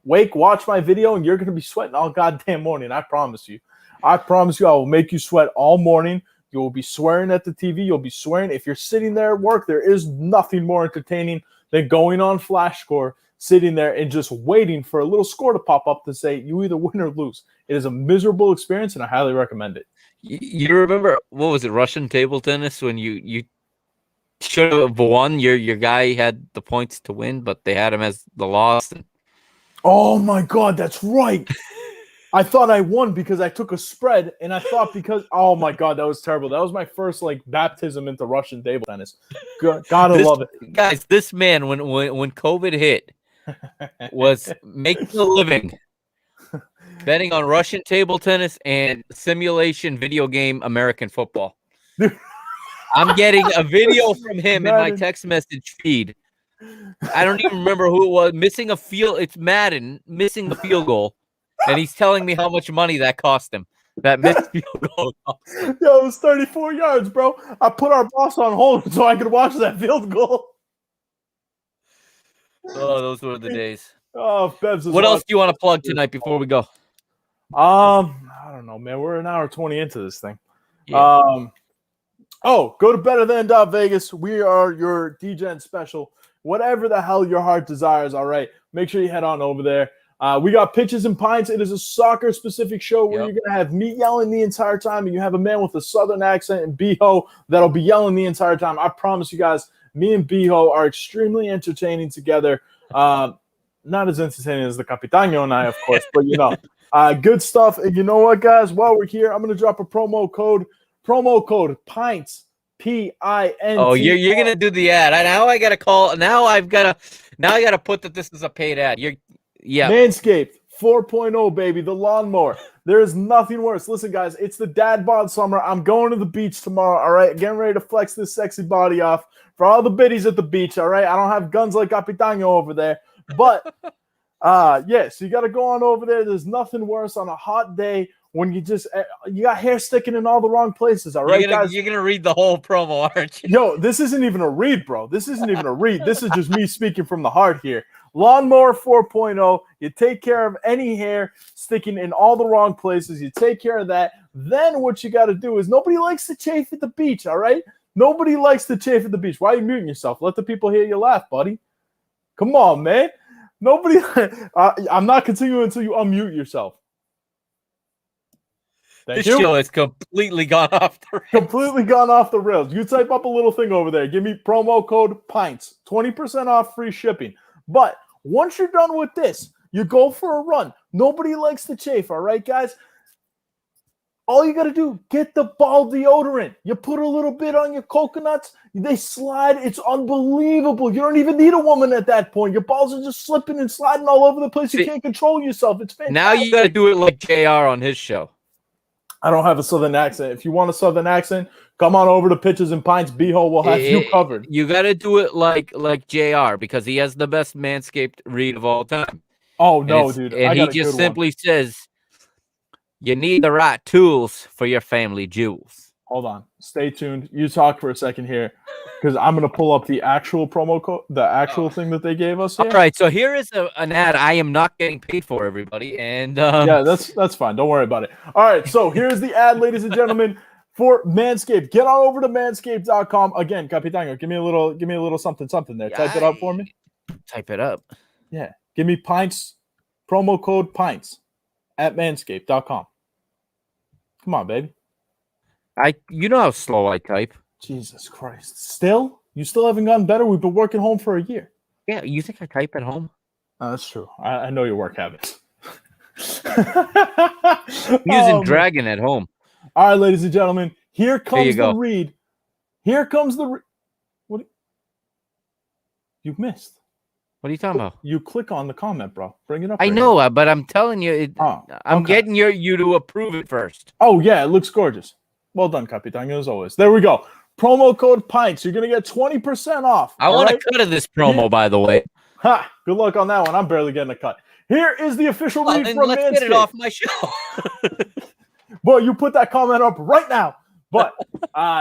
watch my video, and you're going to be sweating all goddamn morning. I promise you. I promise you I will make you sweat all morning. You will be swearing at the TV. You'll be swearing. If you're sitting there at work, there is nothing more entertaining than going on Flash Score, sitting there and just waiting for a little score to pop up to say you either win or lose. It is a miserable experience, and I highly recommend it. You remember, what was it, Russian table tennis, when you should have won? Your guy had the points to win, but they had him as the loss. Oh, my God, that's right. I thought I won because I took a spread, and I thought oh my God, that was terrible. That was my first baptism into Russian table tennis. Gotta love it, guys. This man, when COVID hit, was making a living betting on Russian table tennis and simulation video game American football. I'm getting a video from him in my text message feed. I don't even remember who it was. It's Madden missing the field goal. And he's telling me how much money that cost him. That missed field goal cost him. Yo, it was 34 yards, bro. I put our boss on hold so I could watch that field goal. Oh, those were the days. Oh, Bevs. What else do you want to plug tonight before we go? I don't know, man. We're an hour 20 into this thing. Yeah. Go to BetterThan.Vegas. We are your DGen special. Whatever the hell your heart desires, all right. Make sure you head on over there. We got Pitches and Pints. It is a soccer-specific show where you're going to have me yelling the entire time, and you have a man with a southern accent and Biho that'll be yelling the entire time. I promise you guys, me and Biho are extremely entertaining together. Not as entertaining as the Capitano and I, of course, but, good stuff. And you know what, guys? While we're here, I'm going to drop a promo code PINTS, PINT. Oh, you're going to do the ad. Now I got to call. Now I got to put that this is a paid ad. Yeah. Manscaped, 4.0, baby, the lawnmower. There is nothing worse. Listen, guys, it's the dad bod summer. I'm going to the beach tomorrow, all right? Getting ready to flex this sexy body off for all the biddies at the beach, all right? I don't have guns like Capitano over there, but yes, you got to go on over there. There's nothing worse on a hot day when you got hair sticking in all the wrong places, all right, guys? You're gonna read the whole promo, aren't you? Yo, this isn't even a read, bro. This isn't even a read. This is just me speaking from the heart here. Lawnmower 4.0. You take care of any hair sticking in all the wrong places. You take care of that. Then what you got to do is nobody likes to chafe at the beach, all right? Nobody likes to chafe at the beach. Why are you muting yourself? Let the people hear you laugh, buddy. Come on, man. Nobody. I'm not continuing until you unmute yourself. This show has completely gone off the rails. Completely gone off the rails. You type up a little thing over there. Give me promo code PINTS. 20% off free shipping. But once you're done with this, you go for a run. Nobody likes to chafe, all right, guys? All you got to do, get the ball deodorant. You put a little bit on your coconuts. They slide. It's unbelievable. You don't even need a woman at that point. Your balls are just slipping and sliding all over the place. You can't control yourself. It's fantastic. Now you got to do it like JR on his show. I don't have a Southern accent. If you want a Southern accent, come on over to Pitches and Pints. B-Hole will have you covered. You got to do it like JR because he has the best Manscaped read of all time. Oh, no, dude. And he just simply says, you need the right tools for your family jewels. Hold on. Stay tuned. You talk for a second here because I'm going to pull up the actual promo code, the actual thing that they gave us here. All right. So here is an ad I am not getting paid for, everybody. And yeah, that's fine. Don't worry about it. All right. So here's the ad, ladies and gentlemen, for Manscaped. Get on over to manscaped.com. Again, Capitano, give me a little something there. Type it up for me. Type it up. Yeah. Give me pints, promo code pints at manscaped.com. Come on, baby. You know how slow I type. Jesus Christ. Still? You still haven't gotten better? We've been working home for a year. Yeah, you think I type at home? That's true. I know your work habits. I'm using Dragon at home. All right, ladies and gentlemen. Here comes the read. Here comes the what? You missed. What are you talking about? You click on the comment, bro. Bring it up. I know, but I'm telling you, I'm getting you to approve it first. Oh, yeah. It looks gorgeous. Well done, Capitano, as always. There we go. Promo code PINTS. You're going to get 20% off. I want a cut of this promo, by the way. Ha! Good luck on that one. I'm barely getting a cut. Here is the official read from let's Manscaped. Get it off my show. Boy, you put that comment up right now. But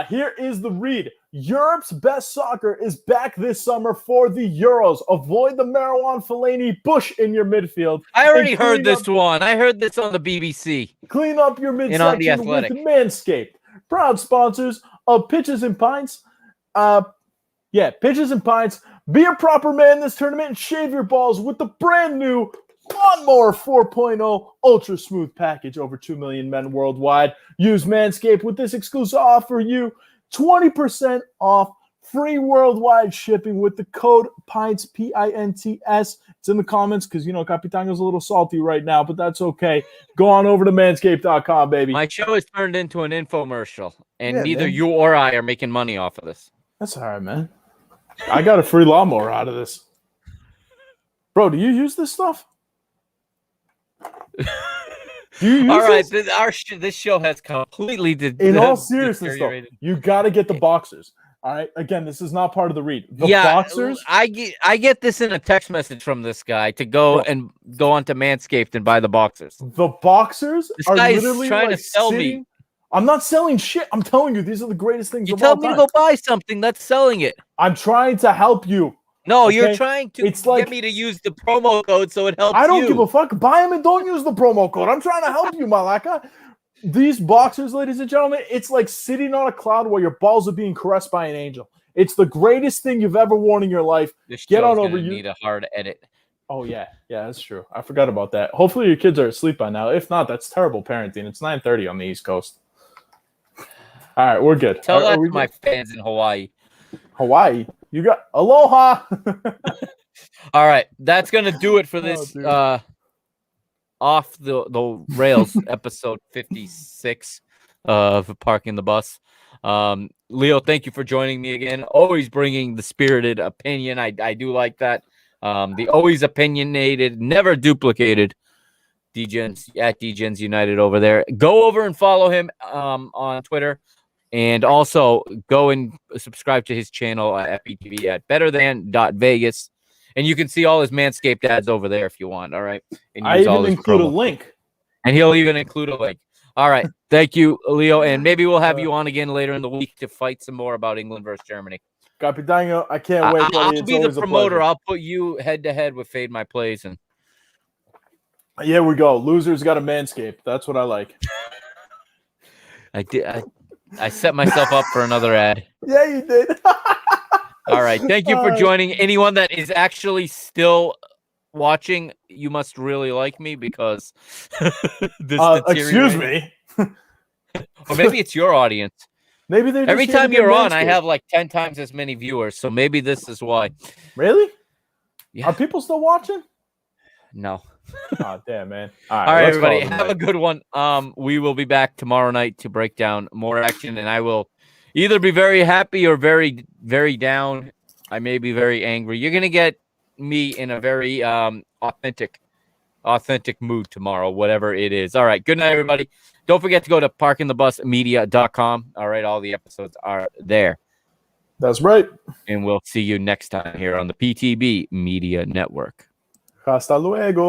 here is the read. Europe's best soccer is back this summer for the Euros. Avoid the Marouane Fellaini bush in your midfield. I already heard this one. I heard this on the BBC. Clean up your midsection with Manscaped. Proud sponsors of Pitches and Pints. Pitches and Pints. Be a proper man this tournament and shave your balls with the brand new Lawnmower 4.0 Ultra Smooth Package. Over 2 million men worldwide use Manscaped with this exclusive offer. You 20% off, free worldwide shipping with the code PINTS, PINTS. It's in the comments because, Capitano's a little salty right now, but that's okay. Go on over to manscaped.com, baby. My show is turned into an infomercial, and neither you or I are making money off of this. That's all right, man. I got a free lawnmower out of this. Bro, do you use this stuff? Do you use all right, this? This show has completely in all seriousness, though, you got to get the boxers. All right. Again, this is not part of the read. The boxers. I get this in a text message from this guy to go onto Manscaped and buy the boxers. The boxers are literally trying to sell me. I'm not selling shit. I'm telling you, these are the greatest things. You tell me to go buy something that's selling it. I'm trying to help you. No, you're trying to get me to use the promo code so it helps you. I don't give a fuck. Buy them and don't use the promo code. I'm trying to help you, Malaka. These boxers, ladies and gentlemen, it's like sitting on a cloud while your balls are being caressed by an angel. It's the greatest thing you've ever worn in your life. Get on over. You need a hard edit. Oh, yeah. Yeah, that's true. I forgot about that. Hopefully your kids are asleep by now. If not, that's terrible parenting. It's 9:30 on the East Coast. All right, we're good. Tell that to my fans in Hawaii. Hawaii? You got aloha. All right, that's gonna do it for this off the rails episode 56 of Parking the Bus. Leo, thank you for joining me again. Always bringing the spirited opinion. I do like that. The always opinionated, never duplicated DGens at DGens United over there. Go over and follow him on Twitter, and also go and subscribe to his channel at FBTV at betterthan.vegas. And you can see all his Manscaped ads over there if you want. All right. And I even include a link. And he'll even include a link. All right. Thank you, Leo. And maybe we'll have you on again later in the week to fight some more about England versus Germany. Capitano, I can't wait. I'll It's be the always a promoter. pleasure. I'll put you head to head with Fade My Plays. And Here we go. Losers got a Manscaped. That's what I like. I set myself up for another ad. Yeah, you did. All right. Thank you for joining. Anyone that is actually still watching, you must really like me because this excuse me. Or maybe it's your audience. Maybe they're every just time you're on, I Manscaped. have like 10 times as many viewers. So maybe this is why. Really? Yeah. Are people still watching? No. Oh, damn, man. All right, let's everybody. call it a Have a night. good one. We will be back tomorrow night to break down more action, and I will either be very happy or very, very down. I may be very angry. You're gonna get me in a very authentic mood tomorrow, whatever it is. All right. Good night, everybody. Don't forget to go to parkingthebusmedia.com. All right, all the episodes are there. That's right. And we'll see you next time here on the PTB Media Network. Hasta luego.